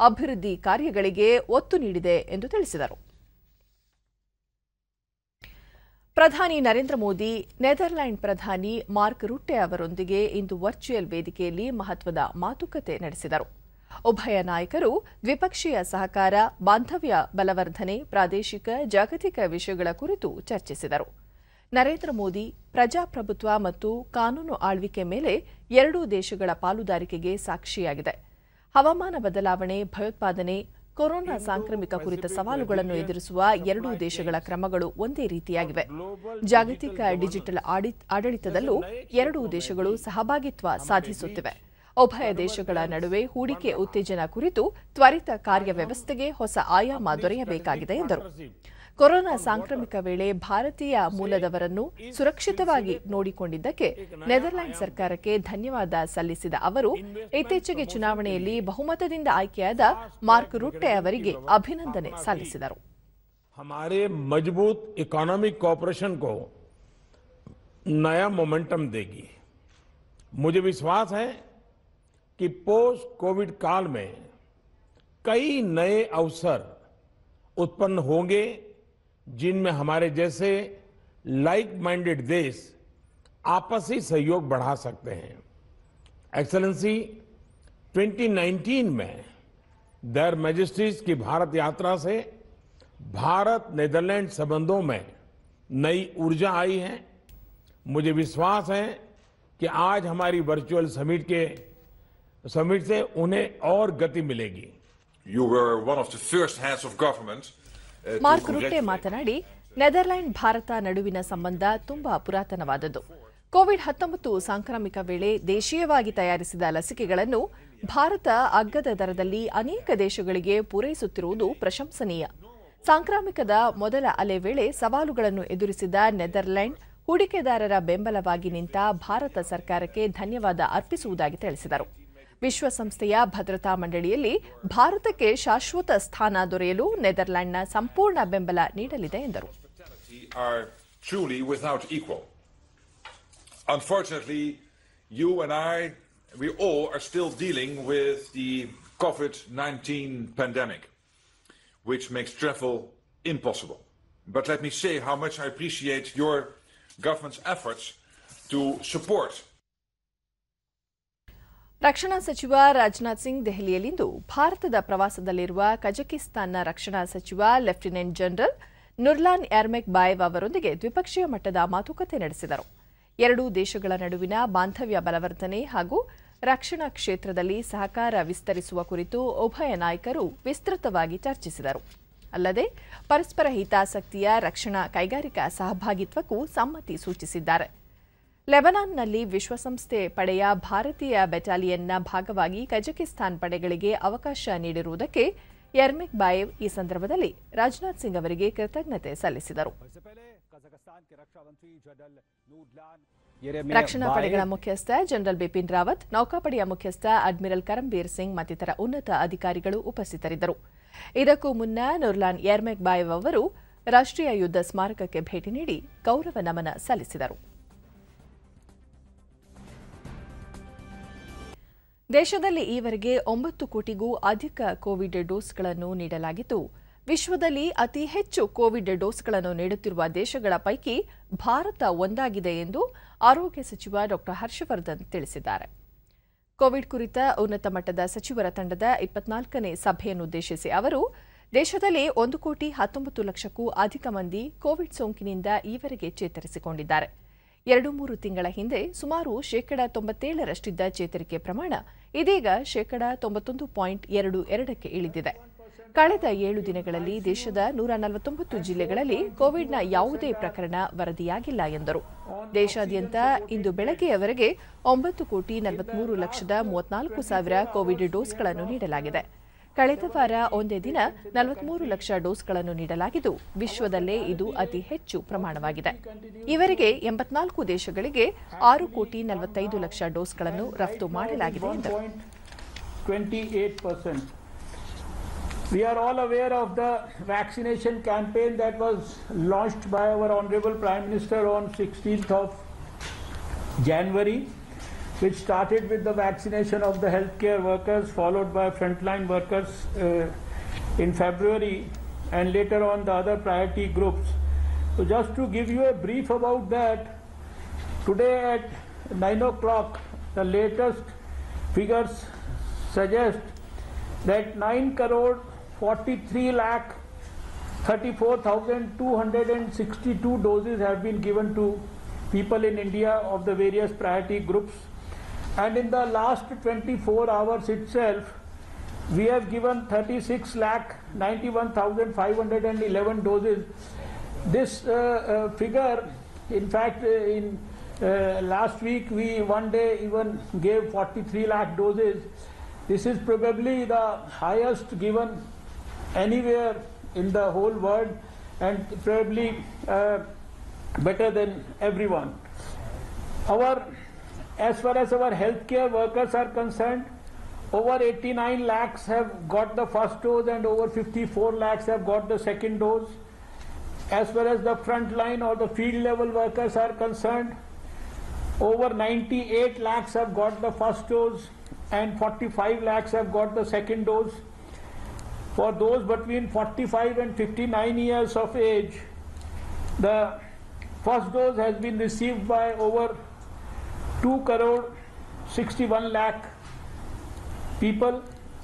ಅಭಿವೃದ್ಧಿ ಕಾರ್ಯಗಳಿಗೆ ಒತ್ತು ನೀಡಿದೆ ಎಂದು ತಿಳಿಸಿದರು. ಪ್ರಧಾನಿ ನರೇಂದ್ರ ಮೋದಿ ನೆದರ್ಲ್ಯಾಂಡ್ ಪ್ರಧಾನಿ ಮಾರ್ಕ್ ರುಟ್ಟೆ ಅವರೊಂದಿಗೆ ಇಂದು ವರ್ಚುವಲ್ ವೇದಿಕೆಯಲ್ಲಿ ಮಹತ್ವದ ಮಾತುಕತೆ ನಡೆಸಿದರು. ಉಭಯ ನಾಯಕರು ದ್ವಿಪಕ್ಷೀಯ ಸಹಕಾರ, ಬಾಂಧವ್ಯ ಬಲವರ್ಧನೆ, ಪ್ರಾದೇಶಿಕ, ಜಾಗತಿಕ ವಿಷಯಗಳ ಕುರಿತು ಚರ್ಚಿಸಿದರು. ನರೇಂದ್ರ ಮೋದಿ ಪ್ರಜಾಪ್ರಭುತ್ವ ಮತ್ತು ಕಾನೂನು ಆಳ್ವಿಕೆ ಮೇಲೆ ಎರಡೂ ದೇಶಗಳ ಪಾಲುದಾರಿಕೆಗೆ ಸಾಕ್ಷಿಯಾಗಿದೆ. ಹವಾಮಾನ ಬದಲಾವಣೆ, ಭಯೋತ್ಪಾದನೆ, ಕೊರೋನಾ ಸಾಂಕ್ರಾಮಿಕ ಕುರಿತ ಸವಾಲುಗಳನ್ನು ಎದುರಿಸುವ ಎರಡೂ ದೇಶಗಳ ಕ್ರಮಗಳು ಒಂದೇ ರೀತಿಯಾಗಿವೆ. ಜಾಗತಿಕ ಡಿಜಿಟಲ್ ಆಡಳಿತದಲ್ಲೂ ಎರಡೂ ದೇಶಗಳು ಸಹಭಾಗಿತ್ವ ಸಾಧಿಸುತ್ತಿವೆ. ಉಭಯ ದೇಶಗಳ ನಡುವೆ ಹೂಡಿಕೆ ಉತ್ತೇಜನ ಕುರಿತು ತ್ವರಿತ ಕಾರ್ಯವ್ಯವಸ್ಥೆಗೆ ಹೊಸ ಆಯಾಮ ದೊರೆಯಬೇಕಾಗಿದೆ ಎಂದರು. ಕೊರೋನಾ ಸಾಂಕ್ರಾಮಿಕ ವೇಳೆ ಭಾರತೀಯ ಮೂಲದವರನ್ನು ಸುರಕ್ಷಿತವಾಗಿ ನೋಡಿಕೊಂಡಿದ್ದಕ್ಕೆ ನೆದರ್ಲ್ಯಾಂಡ್ ಸರ್ಕಾರಕ್ಕೆ ಧನ್ಯವಾದ ಸಲ್ಲಿಸಿದ ಅವರು ಇತ್ತೀಚೆಗೆ ಚುನಾವಣೆಯಲ್ಲಿ ಬಹುಮತದಿಂದ ಆಯ್ಕೆಯಾದ ಮಾರ್ಕ್ ರುಟ್ಟೆ ಅವರಿಗೆ ಅಭಿನಂದನೆ ಸಲ್ಲಿಸಿದರು. हमारे मजबूत इकोनॉमिक कोऑपरेशन को नया मोमेंटम देगी. मुझे विश्वास है कि पोस्ट कोविड काल में कई नए अवसर उत्पन्न होंगे जिनमें हमारे जैसे लाइक माइंडेड देश आपसी सहयोग बढ़ा सकते हैं. एक्सेलेंसी, 2019 में देयर मैजेस्टीज की भारत यात्रा से भारत नेदरलैंड संबंधों में नई ऊर्जा आई है. मुझे विश्वास है कि आज हमारी वर्चुअल समिट से उन्हें और गति मिलेगी. You were one of the first heads of government. Mark Rutte ಮಾತನಾಡಿ, ನೆದರ್ಲ್ಯಾಂಡ್ ಭಾರತ ನಡುವಿನ ಸಂಬಂಧ ತುಂಬಾ ಪುರಾತನವಾದದ್ದು. ಕೋವಿಡ್-19 ಸಾಂಕ್ರಾಮಿಕ ವೇಳೆ ದೇಶೀಯವಾಗಿ ತಯಾರಿಸಿದ ಲಸಿಕೆಗಳನ್ನು ಭಾರತ ಅಗ್ಗದ ದರದಲ್ಲಿ ಅನೇಕ ದೇಶಗಳಿಗೆ ಪೂರೈಸುತ್ತಿರುವುದು ಪ್ರಶಂಸನೀಯ. ಸಾಂಕ್ರಾಮಿಕದ ಮೊದಲ ಅಲೆ ವೇಳೆ ಸವಾಲುಗಳನ್ನು ಎದುರಿಸಿದ ನೆದರ್ಲ್ಯಾಂಡ್ ಹೂಡಿಕೆದಾರರ ಬೆಂಬಲವಾಗಿ ನಿಂತ ಭಾರತ ಸರ್ಕಾರಕ್ಕೆ ಧನ್ಯವಾದ ಅರ್ಪಿಸುವುದಾಗಿ ತಿಳಿಸಿದರು. ವಿಶ್ವಸಂಸ್ಥೆಯ ಭದ್ರತಾ ಮಂಡಳಿಯಲ್ಲಿ ಭಾರತಕ್ಕೆ ಶಾಶ್ವತ ಸ್ಥಾನ ದೊರೆಯಲು ನೆದರ್ಲ್ಯಾಂಡ್ನ ಸಂಪೂರ್ಣ ಬೆಂಬಲ ನೀಡಲಿದೆ ಎಂದರು. Unfortunately, you and we all are still dealing with the COVID-19 pandemic, which makes travel impossible. But let me say how much I appreciate your government's efforts to support. ರಕ್ಷಣಾ ಸಚಿವ ರಾಜನಾಥ್ ಸಿಂಗ್ ದೆಹಲಿಯಲ್ಲಿಂದು ಭಾರತದ ಪ್ರವಾಸದಲ್ಲಿರುವ ಕಜಕಿಸ್ತಾನ್ನ ರಕ್ಷಣಾ ಸಚಿವ ಲೆಫ್ಟಿನೆಂಟ್ ಜನರಲ್ ನುರ್ಲಾನ್ ಯರ್ಮೆಕ್ಬಾಯೆವ್ ಅವರೊಂದಿಗೆ ದ್ವಿಪಕ್ಷೀಯ ಮಟ್ಟದ ಮಾತುಕತೆ ನಡೆಸಿದರು. ಎರಡೂ ದೇಶಗಳ ನಡುವಿನ ಬಾಂಧವ್ಯ ಬಲವರ್ಧನೆ ಹಾಗೂ ರಕ್ಷಣಾ ಕ್ಷೇತ್ರದಲ್ಲಿ ಸಹಕಾರ ವಿಸ್ತರಿಸುವ ಕುರಿತು ಉಭಯ ನಾಯಕರು ವಿಸ್ತೃತವಾಗಿ ಚರ್ಚಿಸಿದರು. ಅಲ್ಲದೆ ಪರಸ್ಪರ ಹಿತಾಸಕ್ತಿಯ ರಕ್ಷಣಾ ಕೈಗಾರಿಕಾ ಸಹಭಾಗಿತ್ವಕ್ಕೂ ಸಮ್ಮತಿ ಸೂಚಿಸಿದ್ದಾರೆ. ಲೆಬನಾನ್ನಲ್ಲಿ ವಿಶ್ವಸಂಸ್ಥೆ ಪಡೆಯ ಭಾರತೀಯ ಬೆಟಾಲಿಯನ್ನ ಭಾಗವಾಗಿ ಕಜಕಿಸ್ತಾನ್ ಪಡೆಗಳಿಗೆ ಅವಕಾಶ ನೀಡಿರುವುದಕ್ಕೆ ಯರ್ಮೆಕ್ಬಾಯೆವ್ ಈ ಸಂದರ್ಭದಲ್ಲಿ ರಾಜನಾಥ್ ಸಿಂಗ್ ಅವರಿಗೆ ಕೃತಜ್ಞತೆ ಸಲ್ಲಿಸಿದರು. ರಕ್ಷಣಾ ಪಡೆಗಳ ಮುಖ್ಯಸ್ಥ ಜನರಲ್ ಬಿಪಿನ್ ರಾವತ್, ನೌಕಾಪಡೆಯ ಮುಖ್ಯಸ್ಥ ಅಡ್ಮಿರಲ್ ಕರಂಬೀರ್ ಸಿಂಗ್ ಮತ್ತಿತರ ಉನ್ನತ ಅಧಿಕಾರಿಗಳು ಉಪಸ್ಥಿತರಿದ್ದರು. ಇದಕ್ಕೂ ಮುನ್ನ ನುರ್ಲಾನ್ ಯರ್ಮೆಕ್ಬಾಯೆವ್ ಅವರು ರಾಷ್ಟ್ರೀಯ ಯುದ್ಧ ಸ್ಮಾರಕಕ್ಕೆ ಭೇಟಿ ನೀಡಿ ಗೌರವ ನಮನ ಸಲ್ಲಿಸಿದರು. ದೇಶದಲ್ಲಿ ಈವರೆಗೆ 9 ಕೋಟಿಗೂ ಅಧಿಕ ಕೋವಿಡ್ ಡೋಸ್ಗಳನ್ನು ನೀಡಲಾಗಿದ್ದು, ವಿಶ್ವದಲ್ಲಿ ಅತಿ ಹೆಚ್ಚು ಕೋವಿಡ್ ಡೋಸ್ಗಳನ್ನು ನೀಡುತ್ತಿರುವ ದೇಶಗಳ ಪೈಕಿ ಭಾರತ ಒಂದಾಗಿದೆ ಎಂದು ಆರೋಗ್ಯ ಸಚಿವ ಡಾ. ಹರ್ಷವರ್ಧನ್ ತಿಳಿಸಿದ್ದಾರೆ. ಕೋವಿಡ್ ಕುರಿತ ಉನ್ನತ ಮಟ್ಟದ ಸಚಿವರ ತಂಡದ 24ನೇ ಸಭೆಯನ್ನುದ್ದೇಶಿಸಿ ಅವರು ದೇಶದಲ್ಲಿ 1,19,00,000ಕ್ಕೂ ಅಧಿಕ ಮಂದಿ ಕೋವಿಡ್ ಸೋಂಕಿನಿಂದ ಈವರೆಗೆ ಚೇತರಿಸಿಕೊಂಡಿದ್ದಾರೆ. 2-3 ತಿಂಗಳ ಹಿಂದೆ ಸುಮಾರು 97%ರಷ್ಟಿದ್ದ ಚೇತರಿಕೆ ಪ್ರಮಾಣ ಇದೀಗ 91.22ಕ್ಕೆ ಇಳಿದಿದೆ. ಕಳೆದ 7 ದಿನಗಳಲ್ಲಿ ದೇಶದ 149 ಜಿಲ್ಲೆಗಳಲ್ಲಿ ಕೋವಿಡ್ನ ಯಾವುದೇ ಪ್ರಕರಣ ವರದಿಯಾಗಿಲ್ಲ ಎಂದರು. ದೇಶಾದ್ಯಂತ ಇಂದು ಬೆಳಗ್ಗೆಯವರೆಗೆ 9,43,34,000 ಕೋವಿಡ್ ಡೋಸ್ಗಳನ್ನು ನೀಡಲಾಗಿದೆ. ಕಳೆದ ವಾರ ಒಂದೇ ದಿನ 43 ಲಕ್ಷ ಡೋಸ್ಗಳನ್ನು ನೀಡಲಾಗಿದ್ದು ವಿಶ್ವದಲ್ಲೇ ಇದು ಅತಿ ಹೆಚ್ಚು ಪ್ರಮಾಣವಾಗಿದೆ. ಈವರೆಗೆ 84 ದೇಶಗಳಿಗೆ 6,45,00,000 ಡೋಸ್ಗಳನ್ನು ರಫ್ತು ಮಾಡಲಾಗಿದೆ ಎಂದರು. 28%. We are all aware of the vaccination campaign that was launched by our Honorable Prime Minister on 16th of January, which started with the vaccination of the healthcare workers, followed by frontline workers in February, and later on the other priority groups. So just to give you a brief about that, today at 9 o'clock, the latest figures suggest that 9,43,34,262 doses have been given to people in India of the various priority groups. And in the last 24 hours itself, we have given 36,91,511 doses. This figure, in fact, in last week, we one day even gave 43 lakh doses. This is probably the highest given anywhere in the whole world, and probably better than everyone. As far as our healthcare workers are concerned, over 89 lakhs have got the first dose and over 54 lakhs have got the second dose. As far as the front line or the field level workers are concerned, over 98 lakhs have got the first dose and 45 lakhs have got the second dose. For those between 45 and 59 years of age, the first dose has been received by over 2,61 lakh people,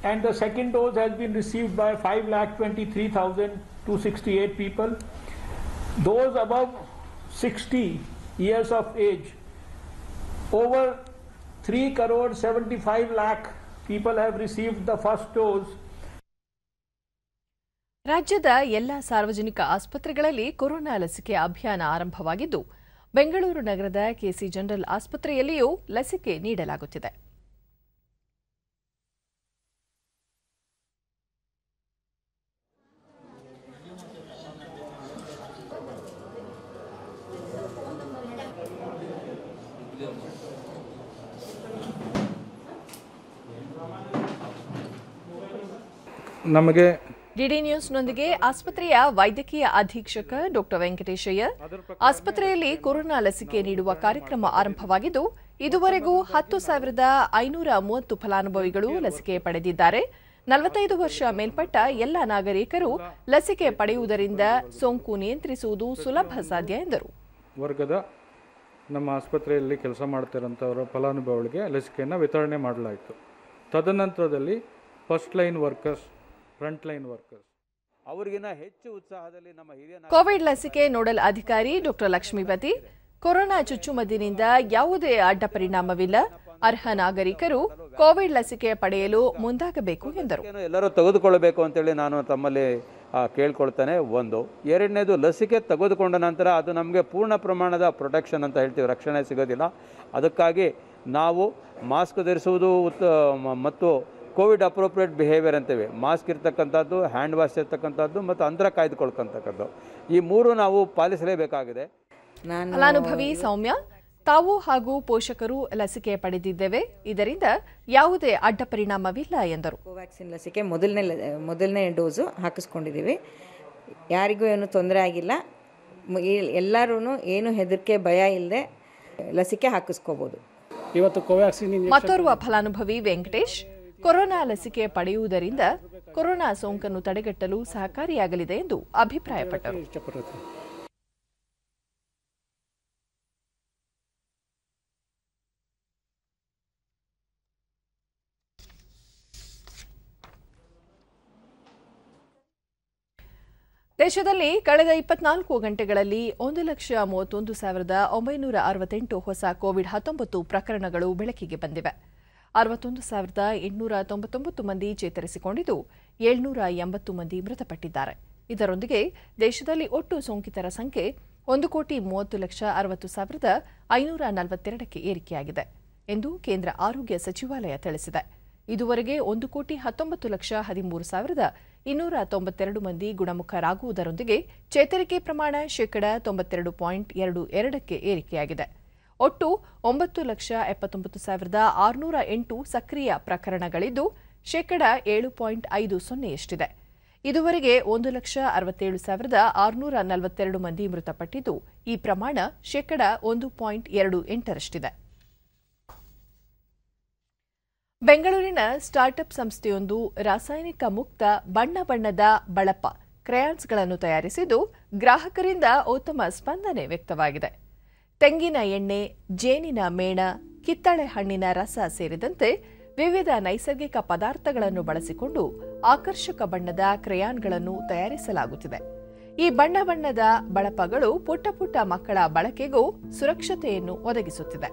and the second dose has been received by 5,23,268 people. Those above 60 years of age, over 3,75 lakh people have received the first dose. ರಾಜ್ಯದ ಎಲ್ಲ ಸಾರ್ವಜನಿಕ ಆಸ್ಪತ್ರೆಗಳಲ್ಲಿ corona ಲಸಿಕೆ ಅಭಿಯಾನ ಆರಂಭವಾಗಿದ್ದು ಬೆಂಗಳೂರು ನಗರದ KC general ಆಸ್ಪತ್ರೆಯಲ್ಲಿಯೂ ಲಸಿಕೆ ನೀಡಲಾಗುತ್ತಿದೆ. ನಮಗೆ ಡಿಡಿ ನ್ಯೂಸ್ನೊಂದಿಗೆ ಆಸ್ಪತ್ರೆಯ ವೈದ್ಯಕೀಯ ಅಧೀಕ್ಷಕ ಡಾ ವೆಂಕಟೇಶಯ್ಯ, ಆಸ್ಪತ್ರೆಯಲ್ಲಿ ಕೊರೋನಾ ಲಸಿಕೆ ನೀಡುವ ಕಾರ್ಯಕ್ರಮ ಆರಂಭವಾಗಿದ್ದು ಇದುವರೆಗೂ 10,530 ಫಲಾನುಭವಿಗಳು ಲಸಿಕೆ ಪಡೆದಿದ್ದಾರೆ. 45 ವರ್ಷ ಮೇಲ್ಪಟ್ಟ ಎಲ್ಲ ನಾಗರಿಕರು ಲಸಿಕೆ ಪಡೆಯುವುದರಿಂದ ಸೋಂಕು ನಿಯಂತ್ರಿಸುವುದು ಸುಲಭ ಸಾಧ್ಯ ಎಂದರು. ವರ್ಗದ ನಮ್ಮ ಆಸ್ಪತ್ರೆಯಲ್ಲಿ ಕೆಲಸ ಮಾಡ್ತಿರೋಂಥವರ ಫಲಾನುಭವಿಗಳಿಗೆ ಲಸಿಕೆಯನ್ನು ವಿತರಣೆ ಮಾಡಲಾಯಿತು. ತದನಂತರದಲ್ಲಿ first line workers, front line workers ಅವರಿಗಿನ ಹೆಚ್ಚು ಉತ್ಸಾಹದಲ್ಲಿ ನಮ್ಮ ಹಿರಿಯ ಕೋವಿಡ್ ಲಸಿಕೆ ನೋಡಲ್ ಅಧಿಕಾರಿ ಡಾ ಲಕ್ಷ್ಮೀಪತಿ, ಕೊರೋನಾ ಚುಚ್ಚುಮದ್ದಿನಿಂದ ಯಾವುದೇ ಅಡ್ಡ ಪರಿಣಾಮವಿಲ್ಲ, ಅರ್ಹ ನಾಗರಿಕರು ಕೋವಿಡ್ ಲಸಿಕೆ ಪಡೆಯಲು ಮುಂದಾಗಬೇಕು ಎಂದರು. ಎಲ್ಲರೂ ತೆಗೆದುಕೊಳ್ಳಬೇಕು ಅಂತೇಳಿ ನಾನು ತಮ್ಮಲ್ಲಿ ಕೇಳ್ಕೊಳ್ತೇನೆ. ಒಂದು, ಎರಡನೇದು, ಲಸಿಕೆ ತೆಗೆದುಕೊಂಡ ನಂತರ ಅದು ನಮಗೆ ಪೂರ್ಣ ಪ್ರಮಾಣದ ಪ್ರೊಟೆಕ್ಷನ್ ಅಂತ ಹೇಳ್ತೀವಿ, ರಕ್ಷಣೆ ಸಿಗೋದಿಲ್ಲ. ಅದಕ್ಕಾಗಿ ನಾವು ಮಾಸ್ಕ್ ಧರಿಸುವುದು ಮತ್ತು ಕೋವಿಡ್ ಅಪ್ರೋಪ್ರಿಯೇಟ್ ಬಿಹೇವಿಯರ್ ಅಂತೇವೆ, ಮಾಸ್ಕ್ ಇರ್ತಕ್ಕಂಥದ್ದು, ಹ್ಯಾಂಡ್ ವಾಶ್ ಇರ್ತಕ್ಕಂಥದ್ದು ಮತ್ತು ಅಂತರ ಕಾಯ್ದುಕೊಳ್ತಕ್ಕಂಥದ್ದು, ಈ ಮೂರು ನಾವು ಪಾಲಿಸಲೇಬೇಕಾಗಿದೆ. ಫಲಾನುಭವಿ ಸೌಮ್ಯ, ತಾವು ಹಾಗೂ ಪೋಷಕರು ಲಸಿಕೆ ಪಡೆದಿದ್ದೇವೆ, ಇದರಿಂದ ಯಾವುದೇ ಅಡ್ಡ ಪರಿಣಾಮವಿಲ್ಲ ಎಂದರು. ಕೋವ್ಯಾಕ್ಸಿನ್ ಲಸಿಕೆ ಮೊದಲನೇ ಡೋಸು ಹಾಕಿಸ್ಕೊಂಡಿದ್ದೀವಿ, ಯಾರಿಗೂ ಏನು ತೊಂದರೆ ಆಗಿಲ್ಲ. ಎಲ್ಲರೂ ಏನು ಹೆದರಿಕೆ ಭಯ ಇಲ್ಲದೆ ಲಸಿಕೆ ಹಾಕಿಸ್ಕೋಬೋದು. ಇವತ್ತು ಕೋವ್ಯಾಕ್ಸಿನ್ ಮತ್ತೋರ್ವ ಫಲಾನುಭವಿ ವೆಂಕಟೇಶ್, ಕೊರೋನಾ ಲಸಿಕೆ ಪಡೆಯುವುದರಿಂದ ಕೊರೋನಾ ಸೋಂಕನ್ನು ತಡೆಗಟ್ಟಲು ಸಹಕಾರಿಯಾಗಲಿದೆ ಎಂದು ಅಭಿಪ್ರಾಯಪಟ್ಟರು. ದೇಶದಲ್ಲಿ ಕಳೆದ 24 ಗಂಟೆಗಳಲ್ಲಿ 1,31,968 ಹೊಸ ಕೋವಿಡ್-19 ಪ್ರಕರಣಗಳು ಬೆಳಕಿಗೆ ಬಂದಿವೆ. 61,899 ಮಂದಿ ಚೇತರಿಸಿಕೊಂಡಿದ್ದು 780 ಮಂದಿ ಮೃತಪಟ್ಟಿದ್ದಾರೆ. ಇದರೊಂದಿಗೆ ದೇಶದಲ್ಲಿ ಒಟ್ಟು ಸೋಂಕಿತರ ಸಂಖ್ಯೆ 1,30,60,542ಕ್ಕೆ ಏರಿಕೆಯಾಗಿದೆ ಎಂದು ಕೇಂದ್ರ ಆರೋಗ್ಯ ಸಚಿವಾಲಯ ತಿಳಿಸಿದೆ. ಇದುವರೆಗೆ 1,19,13,292 ಮಂದಿ ಗುಣಮುಖರಾಗುವುದರೊಂದಿಗೆ ಚೇತರಿಕೆ ಪ್ರಮಾಣ ಶೇಕಡಾ 92.22ಕ್ಕೆ ಏರಿಕೆಯಾಗಿದೆ. ಒಟ್ಟು 9,79,608 ಸಕ್ರಿಯ ಪ್ರಕರಣಗಳಿದ್ದು ಶೇಕಡಾ 7.50ಯಷ್ಟಿದೆ. ಇದುವರೆಗೆ 1,67,642 ಮಂದಿ ಮೃತಪಟ್ಟಿದ್ದು ಈ ಪ್ರಮಾಣ ಶೇಕಡಾ 1.28ರಷ್ಟಿದೆ. ಬೆಂಗಳೂರಿನ ಸ್ಟಾರ್ಟ್ಅಪ್ ಸಂಸ್ಥೆಯೊಂದು ರಾಸಾಯನಿಕ ಮುಕ್ತ ಬಣ್ಣ ಬಣ್ಣದ ಬಳಪ ಕ್ರಯಾನ್ಸ್ಗಳನ್ನು ತಯಾರಿಸಿದ್ದು ಗ್ರಾಹಕರಿಂದ ಉತ್ತಮ ಸ್ಪಂದನೆ ವ್ಯಕ್ತವಾಗಿದೆ. ತೆಂಗಿನ ಎಣ್ಣೆ, ಜೇನಿನ ಮೇಣ, ಕಿತ್ತಳೆ ಹಣ್ಣಿನ ರಸ ಸೇರಿದಂತೆ ವಿವಿಧ ನೈಸರ್ಗಿಕ ಪದಾರ್ಥಗಳನ್ನು ಬಳಸಿಕೊಂಡು ಆಕರ್ಷಕ ಬಣ್ಣದ ಕ್ರಯಾನ್ಗಳನ್ನು ತಯಾರಿಸಲಾಗುತ್ತಿದೆ. ಈ ಬಣ್ಣ ಬಣ್ಣದ ಬಳಪಗಳು ಪುಟ್ಟ ಪುಟ್ಟ ಮಕ್ಕಳ ಬಳಕೆಗೂ ಸುರಕ್ಷತೆಯನ್ನು ಒದಗಿಸುತ್ತಿದೆ.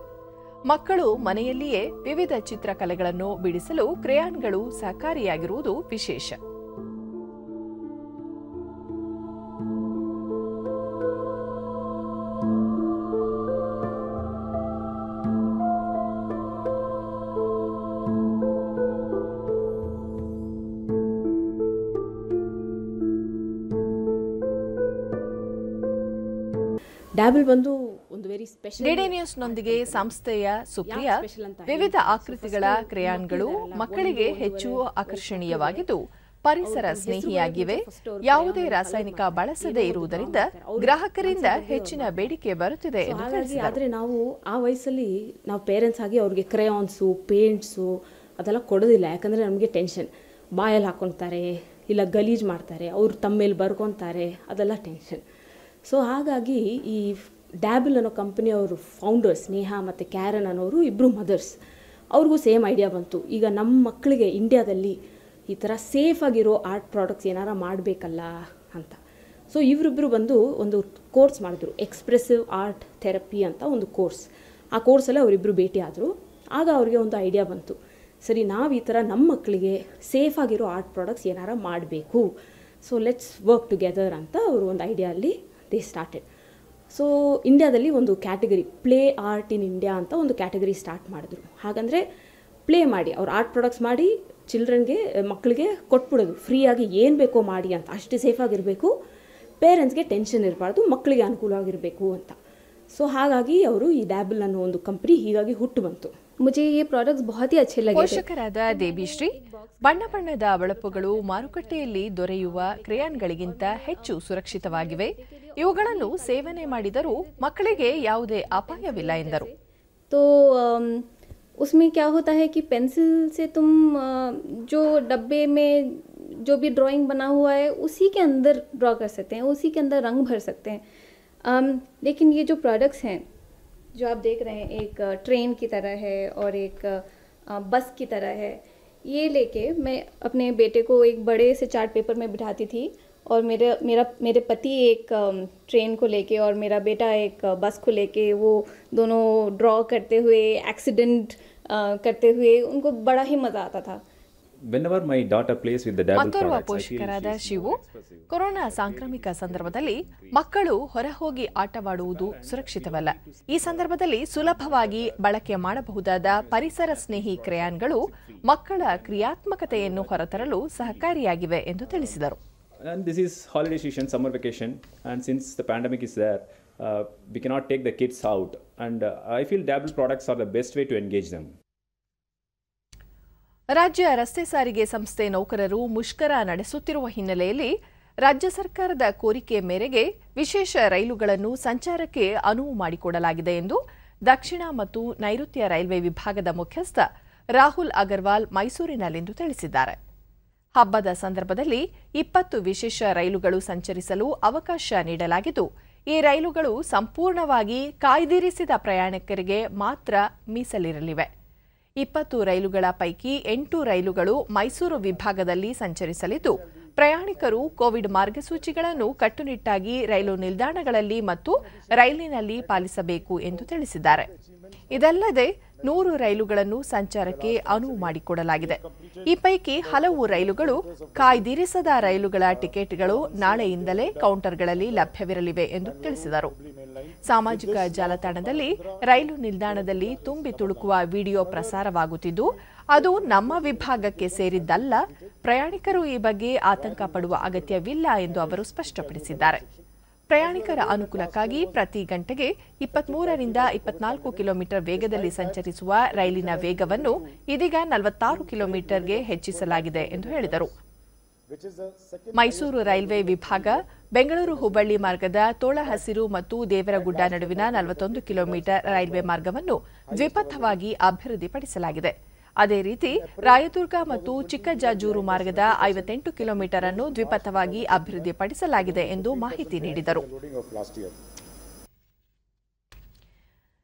ಮಕ್ಕಳು ಮನೆಯಲ್ಲಿಯೇ ವಿವಿಧ ಚಿತ್ರಕಲೆಗಳನ್ನು ಬಿಡಿಸಲು ಕ್ರೇಯಾನ್ಗಳು ಸಹಕಾರಿಯಾಗಿರುವುದು ವಿಶೇಷ. ಡ್ಯಾಬಲ್ ಬಂದು ಒಂದು ವೆರಿ ಸ್ಪೆಷಲ್. ಡಿಡಿ ನ್ಯೂಸ್ನೊಂದಿಗೆ ಸಂಸ್ಥೆಯ ಸುಪ್ರಿಯಾ ವಿವಿಧ ಆಕೃತಿಗಳ ಕ್ರೇಯಾನ್ಗಳು ಮಕ್ಕಳಿಗೆ ಹೆಚ್ಚು ಆಕರ್ಷಣೀಯವಾಗಿದ್ದು ಪರಿಸರ ಸ್ನೇಹಿಯಾಗಿವೆ. ಯಾವುದೇ ರಾಸಾಯನಿಕ ಬಳಸದೇ ಇರುವುದರಿಂದ ಗ್ರಾಹಕರಿಂದ ಹೆಚ್ಚಿನ ಬೇಡಿಕೆ ಬರುತ್ತಿದೆ ಎಂದು ತಿಳಿಸಿದರು. ಆದರೆ ನಾವು ಆ ವಯಸ್ಸಲ್ಲಿ ನಾವು ಪೇರೆಂಟ್ಸ್ ಆಗಿ ಅವ್ರಿಗೆ ಕ್ರೇಯಾನ್ಸು, ಪೇಂಟ್ಸು ಅದೆಲ್ಲ ಕೊಡೋದಿಲ್ಲ. ಯಾಕಂದರೆ ನಮಗೆ ಟೆನ್ಷನ್. ಬಾಯಲ್ಲಿ ಹಾಕೊಳ್ತಾರೆ, ಇಲ್ಲ ಗಲೀಜು ಮಾಡ್ತಾರೆ, ಅವ್ರು ತಮ್ಮ ಮೇಲೆ ಬರ್ಕೊತಾರೆ, ಅದೆಲ್ಲ ಟೆನ್ಷನ್. ಸೊ ಹಾಗಾಗಿ ಈ ಡ್ಯಾಬಲ್ ಅನ್ನೋ ಕಂಪನಿಯವರು ಫೌಂಡರ್ಸ್ ಸ್ನೇಹ ಮತ್ತು ಕ್ಯಾರನ್ ಅನ್ನೋರು ಇಬ್ಬರು ಮದರ್ಸ್, ಅವ್ರಿಗೂ ಸೇಮ್ ಐಡಿಯಾ ಬಂತು. ಈಗ ನಮ್ಮ ಮಕ್ಕಳಿಗೆ ಇಂಡಿಯಾದಲ್ಲಿ ಈ ಥರ ಸೇಫಾಗಿರೋ ಆರ್ಟ್ ಪ್ರಾಡಕ್ಟ್ಸ್ ಏನಾರ ಮಾಡಬೇಕಲ್ಲ ಅಂತ. ಸೊ ಇವರಿಬ್ಬರು ಬಂದು ಒಂದು ಕೋರ್ಸ್ ಮಾಡಿದ್ರು, ಎಕ್ಸ್ಪ್ರೆಸಿವ್ ಆರ್ಟ್ ಥೆರಪಿ ಅಂತ ಒಂದು ಕೋರ್ಸ್. ಆ ಕೋರ್ಸಲ್ಲಿ ಅವರಿಬ್ಬರು ಭೇಟಿ ಆದರು. ಆಗ ಅವ್ರಿಗೆ ಒಂದು ಐಡಿಯಾ ಬಂತು, ಸರಿ ನಾವು ಈ ಥರ ನಮ್ಮ ಮಕ್ಕಳಿಗೆ ಸೇಫಾಗಿರೋ ಆರ್ಟ್ ಪ್ರಾಡಕ್ಟ್ಸ್ ಏನಾರ ಮಾಡಬೇಕು, ಸೊ ಲೆಟ್ಸ್ ವರ್ಕ್ ಟುಗೆದರ್ ಅಂತ ಅವರು ಒಂದು ಐಡಿಯಲ್ಲಿ ದೇ ಸ್ಟಾರ್ಟೆಡ್. ಸೊ ಇಂಡಿಯಾದಲ್ಲಿ ಒಂದು category play art in India ಅಂತ ಒಂದು ಕ್ಯಾಟಗರಿ ಸ್ಟಾರ್ಟ್ ಮಾಡಿದ್ರು. ಹಾಗಂದರೆ ಪ್ಲೇ ಮಾಡಿ ಅವ್ರು ಆರ್ಟ್ ಪ್ರಾಡಕ್ಟ್ಸ್ ಮಾಡಿ ಚಿಲ್ಡ್ರನ್ಗೆ, ಮಕ್ಕಳಿಗೆ ಕೊಟ್ಬಿಡೋದು ಫ್ರೀಯಾಗಿ, ಏನು ಬೇಕೋ ಮಾಡಿ ಅಂತ. ಅಷ್ಟು ಸೇಫಾಗಿರಬೇಕು, ಪೇರೆಂಟ್ಸ್ಗೆ ಟೆನ್ಷನ್ ಇರಬಾರ್ದು, ಮಕ್ಕಳಿಗೆ ಅನುಕೂಲವಾಗಿರಬೇಕು ಅಂತ. ಸೊ ಹಾಗಾಗಿ ಅವರು ಈ ಡ್ಯಾಬಲ್ ಅನ್ನೋ ಒಂದು ಕಂಪ್ನಿ ಹೀಗಾಗಿ ಹುಟ್ಟು ಬಂತು. मुझे ये प्रोडक्ट्स बहुत ही अच्छे लगे थे. ಪೋಷಕರಾದ ದೇವಿಶ್ರೀ, ಬಣ್ಣ ಬಣ್ಣದ ಬಳಪಗಳು ಮಾರುಕಟ್ಟೆಯಲ್ಲಿ ದೊರೆಯುವ ಕ್ರೇಯಾನ್ಗಳಿಗಿಂತ ಹೆಚ್ಚು ಸುರಕ್ಷಿತವಾಗಿವೆ. ಇವುಗಳನ್ನು ಸೇವನೆ ಮಾಡಿದರೂ ಮಕ್ಕಳಿಗೆ ಯಾವುದೇ ಅಪಾಯವಿಲ್ಲ ಎಂದರು. तो उसमें क्या होता है कि पेंसिल से तुम जो डब्बे में जो भी ड्राइंग बना हुआ है उसी के अंदर ड्रॉ कर सकते हैं, उसी के अंदर रंग भर सकते हैं. लेकिन ये जो प्रोडक्ट्स हैं जो आप देख रहे हैं, एक ट्रेन की तरह है और एक बस की तरह है. ये लेके मैं अपने बेटे को एक बड़े से चार्ट पेपर में बिठाती थी और मेरे पति एक ट्रेन को लेके और मेरा बेटा एक बस को लेके वो दोनों ड्रॉ करते हुए, एक्सीडेंट करते हुए, उनको बड़ा ही मज़ा आता था. Whenever my daughter plays with the dabble ಮತ್ತೋರ್ವ products, ಪೋಷಕರಾದ ಶಿವು, ಕೊರೋನಾ ಸಾಂಕ್ರಾಮಿಕ ಸಂದರ್ಭದಲ್ಲಿ ಮಕ್ಕಳು ಹೊರಹೋಗಿ ಆಟವಾಡುವುದು ಸುರಕ್ಷಿತವಲ್ಲ. ಈ ಸಂದರ್ಭದಲ್ಲಿ ಸುಲಭವಾಗಿ ಬಳಕೆ ಮಾಡಬಹುದಾದ ಪರಿಸರ ಸ್ನೇಹಿ ಕ್ರೇಯಾನ್ಗಳು ಮಕ್ಕಳ ಕ್ರಿಯಾತ್ಮಕತೆಯನ್ನು ಹೊರತರಲು ಸಹಕಾರಿಯಾಗಿವೆ ಎಂದು ತಿಳಿಸಿದರು. And this is holiday season, summer vacation, and since the pandemic is there, we cannot take the kids out, and I feel dabble products are the best way to engage them. ರಾಜ್ಯ ರಸ್ತೆ ಸಾರಿಗೆ ಸಂಸ್ಥೆ ನೌಕರರು ಮುಷ್ಕರ ನಡೆಸುತ್ತಿರುವ ಹಿನ್ನೆಲೆಯಲ್ಲಿ ರಾಜ್ಯ ಸರ್ಕಾರದ ಕೋರಿಕೆ ಮೇರೆಗೆ ವಿಶೇಷ ರೈಲುಗಳನ್ನು ಸಂಚಾರಕ್ಕೆ ಅನುವು ಮಾಡಿಕೊಡಲಾಗಿದೆ ಎಂದು ದಕ್ಷಿಣ ಮತ್ತು ನೈಋತ್ಯ ರೈಲ್ವೆ ವಿಭಾಗದ ಮುಖ್ಯಸ್ಥ ರಾಹುಲ್ ಅಗರ್ವಾಲ್ ಮೈಸೂರಿನಲ್ಲಿಂದು ತಿಳಿಸಿದ್ದಾರೆ. ಹಬ್ಬದ ಸಂದರ್ಭದಲ್ಲಿ 20 ವಿಶೇಷ ರೈಲುಗಳು ಸಂಚರಿಸಲು ಅವಕಾಶ ನೀಡಲಾಗಿದ್ದು, ಈ ರೈಲುಗಳು ಸಂಪೂರ್ಣವಾಗಿ ಕಾಯ್ದಿರಿಸಿದ ಪ್ರಯಾಣಿಕರಿಗೆ ಮಾತ್ರ ಮೀಸಲಿರಲಿವೆ. 20 ರೈಲುಗಳ ಪೈಕಿ 8 ರೈಲುಗಳು ಮೈಸೂರು ವಿಭಾಗದಲ್ಲಿ ಸಂಚರಿಸಲಿದ್ದು, ಪ್ರಯಾಣಿಕರು ಕೋವಿಡ್ ಮಾರ್ಗಸೂಚಿಗಳನ್ನು ಕಟ್ಟುನಿಟ್ಟಾಗಿ ರೈಲು ನಿಲ್ದಾಣಗಳಲ್ಲಿ ಮತ್ತು ರೈಲಿನಲ್ಲಿ ಪಾಲಿಸಬೇಕು ಎಂದು ತಿಳಿಸಿದ್ದಾರೆ. ಇದಲ್ಲದೆ 100 ರೈಲುಗಳನ್ನು ಸಂಚಾರಕ್ಕೆ ಅನುವು ಮಾಡಿಕೊಡಲಾಗಿದೆ. ಈ ಪೈಕಿ ಹಲವು ರೈಲುಗಳು ಕಾಯ್ದಿರಿಸದ ರೈಲುಗಳ ಟಿಕೆಟ್ಗಳು ನಾಳೆಯಿಂದಲೇ ಕೌಂಟರ್ಗಳಲ್ಲಿ ಲಭ್ಯವಿರಲಿವೆ ಎಂದು ತಿಳಿಸಿದರು. ಸಾಮಾಜಿಕ ಜಾಲತಾಣದಲ್ಲಿ ರೈಲು ನಿಲ್ದಾಣದಲ್ಲಿ ತುಂಬಿ ತುಳುಕುವ ವಿಡಿಯೋ ಪ್ರಸಾರವಾಗುತ್ತಿದ್ದು, ಅದು ನಮ್ಮ ವಿಭಾಗಕ್ಕೆ ಸೇರಿದ್ದಲ್ಲ, ಪ್ರಯಾಣಿಕರು ಈ ಬಗ್ಗೆ ಆತಂಕ ಪಡುವ ಅಗತ್ಯವಿಲ್ಲ ಎಂದು ಅವರು ಸ್ಪಷ್ಟಪಡಿಸಿದ್ದಾರೆ. ಪ್ರಯಾಣಿಕರ ಅನುಕೂಲಕ್ಕಾಗಿ ಪ್ರತಿ ಗಂಟೆಗೆ 23 ರಿಂದ 24 ಕಿಲೋಮೀಟರ್ ವೇಗದಲ್ಲಿ ಸಂಚರಿಸುವ ರೈಲಿನ ವೇಗವನ್ನು ಇದೀಗ 46 ಕಿಲೋಮೀಟರ್ಗೆ ಹೆಚ್ಚಿಸಲಾಗಿದೆ ಎಂದು ಹೇಳಿದರು. ಮೈಸೂರು ರೈಲ್ವೆ ವಿಭಾಗ ಬೆಂಗಳೂರು ಹುಬ್ಬಳ್ಳಿ ಮಾರ್ಗದ ತೋಳಹಸಿರು ಮತ್ತು ದೇವರಗುಡ್ಡ ನಡುವಿನ 41 ಕಿಲೋಮೀಟರ್ ರೈಲ್ವೆ ಮಾರ್ಗವನ್ನು ದ್ವಿಪಥವಾಗಿ ಅಭಿವೃದ್ಧಿಪಡಿಸಲಾಗಿದೆ. ಅದೇ ರೀತಿ ರಾಯದುರ್ಗ ಮತ್ತು ಚಿಕ್ಕಜಾಜೂರು ಮಾರ್ಗದ 58 ಕಿಲೋಮೀಟರ್ ಅನ್ನು ದ್ವಿಪಥವಾಗಿ ಅಭಿವೃದ್ಧಿಪಡಿಸಲಾಗಿದೆ ಎಂದು ಮಾಹಿತಿ ನೀಡಿದರು.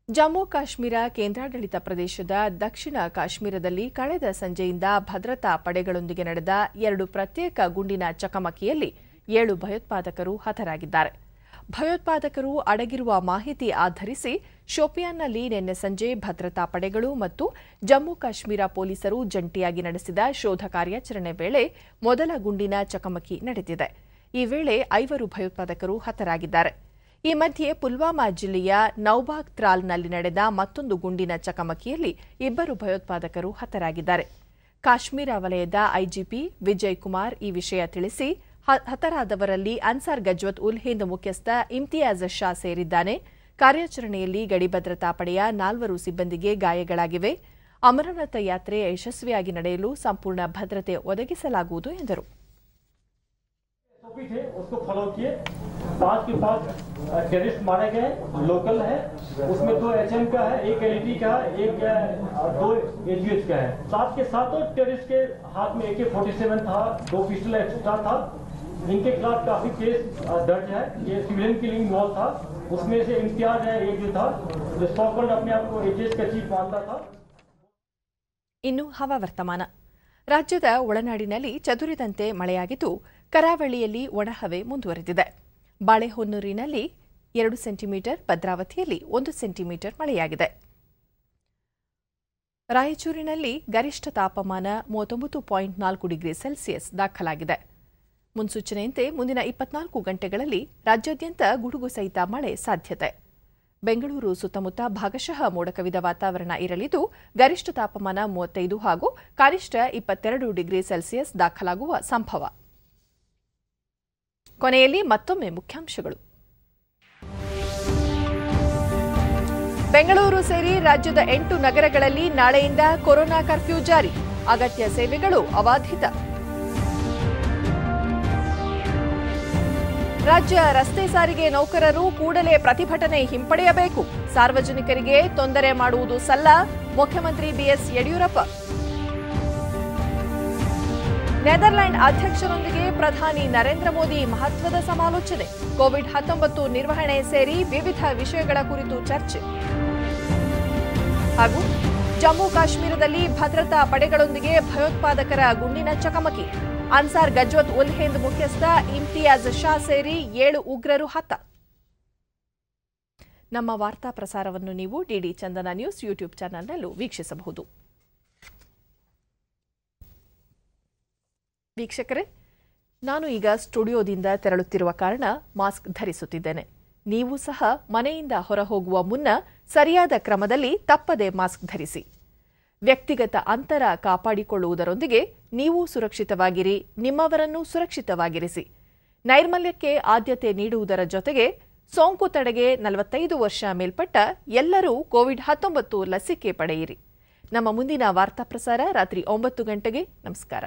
ಜಮ್ಮು ಕಾಶ್ಮೀರ ಕೇಂದ್ರಾಡಳಿತ ಪ್ರದೇಶದ ದಕ್ಷಿಣ ಕಾಶ್ಮೀರದಲ್ಲಿ ಕಳೆದ ಸಂಜೆಯಿಂದ ಭದ್ರತಾ ಪಡೆಗಳೊಂದಿಗೆ ನಡೆದ 2 ಪ್ರತ್ಯೇಕ ಗುಂಡಿನ ಚಕಮಕಿಯಲ್ಲಿ 7 ಭಯೋತ್ಪಾದಕರು ಹತರಾಗಿದ್ದಾರೆ. ಭಯೋತ್ಪಾದಕರು ಅಡಗಿರುವ ಮಾಹಿತಿ ಆಧರಿಸಿ ಶೋಪಿಯಾನ್ನಲ್ಲಿ ನಿನ್ನೆ ಸಂಜೆ ಭದ್ರತಾ ಪಡೆಗಳು ಮತ್ತು ಜಮ್ಮು ಕಾಶ್ಮೀರ ಪೊಲೀಸರು ಜಂಟಿಯಾಗಿ ನಡೆಸಿದ ಶೋಧ ಕಾರ್ಯಾಚರಣೆ ವೇಳೆ ಮೊದಲ ಗುಂಡಿನ ಚಕಮಕಿ ನಡೆದಿದೆ. ಈ ವೇಳೆ 5 ಭಯೋತ್ಪಾದಕರು ಹತರಾಗಿದ್ದಾರೆ. ಈ ಮಧ್ಯೆ ಪುಲ್ವಾಮಾ ಜಿಲ್ಲೆಯ ನೌಬಾಗ್ ತ್ರಾಲ್ನಲ್ಲಿ ನಡೆದ ಮತ್ತೊಂದು ಗುಂಡಿನ ಚಕಮಕಿಯಲ್ಲಿ 2 ಭಯೋತ್ಪಾದಕರು ಹತರಾಗಿದ್ದಾರೆ. ಕಾಶ್ಮೀರ ವಲಯದ ಐಜಿಪಿ ವಿಜಯ್ ಕುಮಾರ್ ಈ ವಿಷಯ ತಿಳಿಸಿ, ಹತರಾದವರಲ್ಲಿ ಅನ್ಸಾರ್ ಗಜ್ವತ್ ಉಲ್ ಹಿಂದ್ ಮುಖ್ಯಸ್ಥ ಇಮ್ತಿಯಾಜ್ ಶಾ ಸೇರಿದ್ದಾನೆ. ಕಾರ್ಯಾಚರಣೆಯಲ್ಲಿ ಗಡಿ ಭದ್ರತಾ ಪಡೆಯ 4 ಸಿಬ್ಬಂದಿಗೆ ಗಾಯಗಳಾಗಿವೆ. ಅಮರನಾಥ ಯಾತ್ರೆ ಯಶಸ್ವಿಯಾಗಿ ನಡೆಯಲು ಸಂಪೂರ್ಣ ಭದ್ರತೆ ಒದಗಿಸಲಾಗುವುದು ಎಂದರು. उसको फॉलो किए 5 के 5 टेररिस्ट मारे गए, लोकल है, उसमें 2 एचएम का है, 1 एलईडी का है, 2 एजीएच का है। साथ के साथ टेररिस्ट के हाथ में AK-47 था, 2 पिस्टल एक्स्ट्रा था। इनके खिलाफ काफी केस दर्ज है। ये सिविलियन किलिंग मॉल था, उसमें से इम्तियाज है एक जो था, जो स्टॉकहोल्ड अपने आप को एजीएच का चीफ मानता था। ಇನ್ನು ಹವಾವರ್ತಮಾನ. ರಾಜ್ಯದ ಒಳನಾಡಿನಲ್ಲಿ ಚದುರಿದಂತೆ ಮಳೆಯಾಗಿದ್ದು, ಕರಾವಳಿಯಲ್ಲಿ ಒಣಹವೆ ಮುಂದುವರೆದಿದೆ. ಬಾಳೆಹೊನ್ನೂರಿನಲ್ಲಿ 2 ಸೆಂಟಿಮೀಟರ್, ಭದ್ರಾವತಿಯಲ್ಲಿ 1 ಸೆಂಟಿಮೀಟರ್ ಮಳೆಯಾಗಿದೆ. ರಾಯಚೂರಿನಲ್ಲಿ ಗರಿಷ್ಠ ತಾಪಮಾನ 39.4 ಡಿಗ್ರಿ ಸೆಲ್ಸಿಯಸ್ ದಾಖಲಾಗಿದೆ. ಮುನ್ಸೂಚನೆಯಂತೆ ಮುಂದಿನ 24 ಗಂಟೆಗಳಲ್ಲಿ ರಾಜ್ಯಾದ್ಯಂತ ಗುಡುಗು ಸಹಿತ ಮಳೆ ಸಾಧ್ಯತೆ. ಬೆಂಗಳೂರು ಸುತ್ತಮುತ್ತ ಭಾಗಶಃ ಮೋಡ ಕವಿದ ವಾತಾವರಣ ಇರಲಿದ್ದು, ಗರಿಷ್ಠ ತಾಪಮಾನ 35 ಹಾಗೂ ಕನಿಷ್ಠ 22 ಡಿಗ್ರಿ ಸೆಲ್ಸಿಯಸ್ ದಾಖಲಾಗುವ ಸಂಭವ. ಕೊನೆಯಲ್ಲಿ ಮತ್ತೊಮ್ಮೆ ಮುಖ್ಯಾಂಶಗಳು. ಬೆಂಗಳೂರು ಸೇರಿ ರಾಜ್ಯದ 8 ನಗರಗಳಲ್ಲಿ ನಾಳೆಯಿಂದ ಕೊರೋನಾ ಕರ್ಫ್ಯೂ ಜಾರಿ, ಅಗತ್ಯ ಸೇವೆಗಳು ಅಬಾಧಿತ. ರಾಜ್ಯ ರಸ್ತೆ ಸಾರಿಗೆ ನೌಕರರು ಕೂಡಲೇ ಪ್ರತಿಭಟನೆ ಹಿಂಪಡೆಯಬೇಕು, ಸಾರ್ವಜನಿಕರಿಗೆ ತೊಂದರೆ ಮಾಡುವುದು ಸಲ್ಲ, ಮುಖ್ಯಮಂತ್ರಿ ಬಿಎಸ್ ಯಡಿಯೂರಪ್ಪ. ನೆದರ್ಲ್ಯಾಂಡ್ ಅಧ್ಯಕ್ಷರೊಂದಿಗೆ ಪ್ರಧಾನಿ ನರೇಂದ್ರ ಮೋದಿ ಮಹತ್ವದ ಸಮಾಲೋಚನೆ, ಕೋವಿಡ್-19 ನಿರ್ವಹಣೆ ಸೇರಿ ವಿವಿಧ ವಿಷಯಗಳ ಕುರಿತು ಚರ್ಚೆ. ಹಾಗೂ ಜಮ್ಮು ಕಾಶ್ಮೀರದಲ್ಲಿ ಭದ್ರತಾ ಪಡೆಗಳೊಂದಿಗೆ ಭಯೋತ್ಪಾದಕರ ಗುಂಡಿನ ಚಕಮಕಿ, ಅನ್ಸಾರ್ ಗಜ್ವತ್ ಉಲ್ ಹಿಂದ್ ಮುಖ್ಯಸ್ಥ ಇಮ್ತಿಯಾಜ್ ಶಾ ಸೇರಿ 7 ಉಗ್ರರು ಹತ. ನಮ್ಮ ವಾರ್ತಾ ಪ್ರಸಾರವನ್ನು ನೀವು ಡಿಡಿ ಚಂದನ ನ್ಯೂಸ್ ಯೂಟ್ಯೂಬ್ ಚಾನೆಲ್ನಲ್ಲೂ ವೀಕ್ಷಿಸಬಹುದು. ವೀಕ್ಷಕರೇ, ನಾನು ಈಗ ಸ್ಟುಡಿಯೋದಿಂದ ತೆರಳುತ್ತಿರುವ ಕಾರಣ ಮಾಸ್ಕ್ ಧರಿಸುತ್ತಿದ್ದೇನೆ. ನೀವು ಸಹ ಮನೆಯಿಂದ ಹೊರಹೋಗುವ ಮುನ್ನ ಸರಿಯಾದ ಕ್ರಮದಲ್ಲಿ ತಪ್ಪದೆ ಮಾಸ್ಕ್ ಧರಿಸಿ. ವ್ಯಕ್ತಿಗತ ಅಂತರ ಕಾಪಾಡಿಕೊಳ್ಳುವುದರೊಂದಿಗೆ ನೀವು ಸುರಕ್ಷಿತವಾಗಿರಿ, ನಿಮ್ಮವರನ್ನು ಸುರಕ್ಷಿತವಾಗಿರಿಸಿ. ನೈರ್ಮಲ್ಯಕ್ಕೆ ಆದ್ಯತೆ ನೀಡುವುದರ ಜೊತೆಗೆ ಸೋಂಕು ತಡೆಗೆ 45 ವರ್ಷ ಮೇಲ್ಪಟ್ಟ ಎಲ್ಲರೂ ಕೋವಿಡ್-19 ಲಸಿಕೆ ಪಡೆಯಿರಿ. ನಮ್ಮ ಮುಂದಿನ ವಾರ್ತಾ ಪ್ರಸಾರ ರಾತ್ರಿ 9 ಗಂಟೆಗೆ. ನಮಸ್ಕಾರ.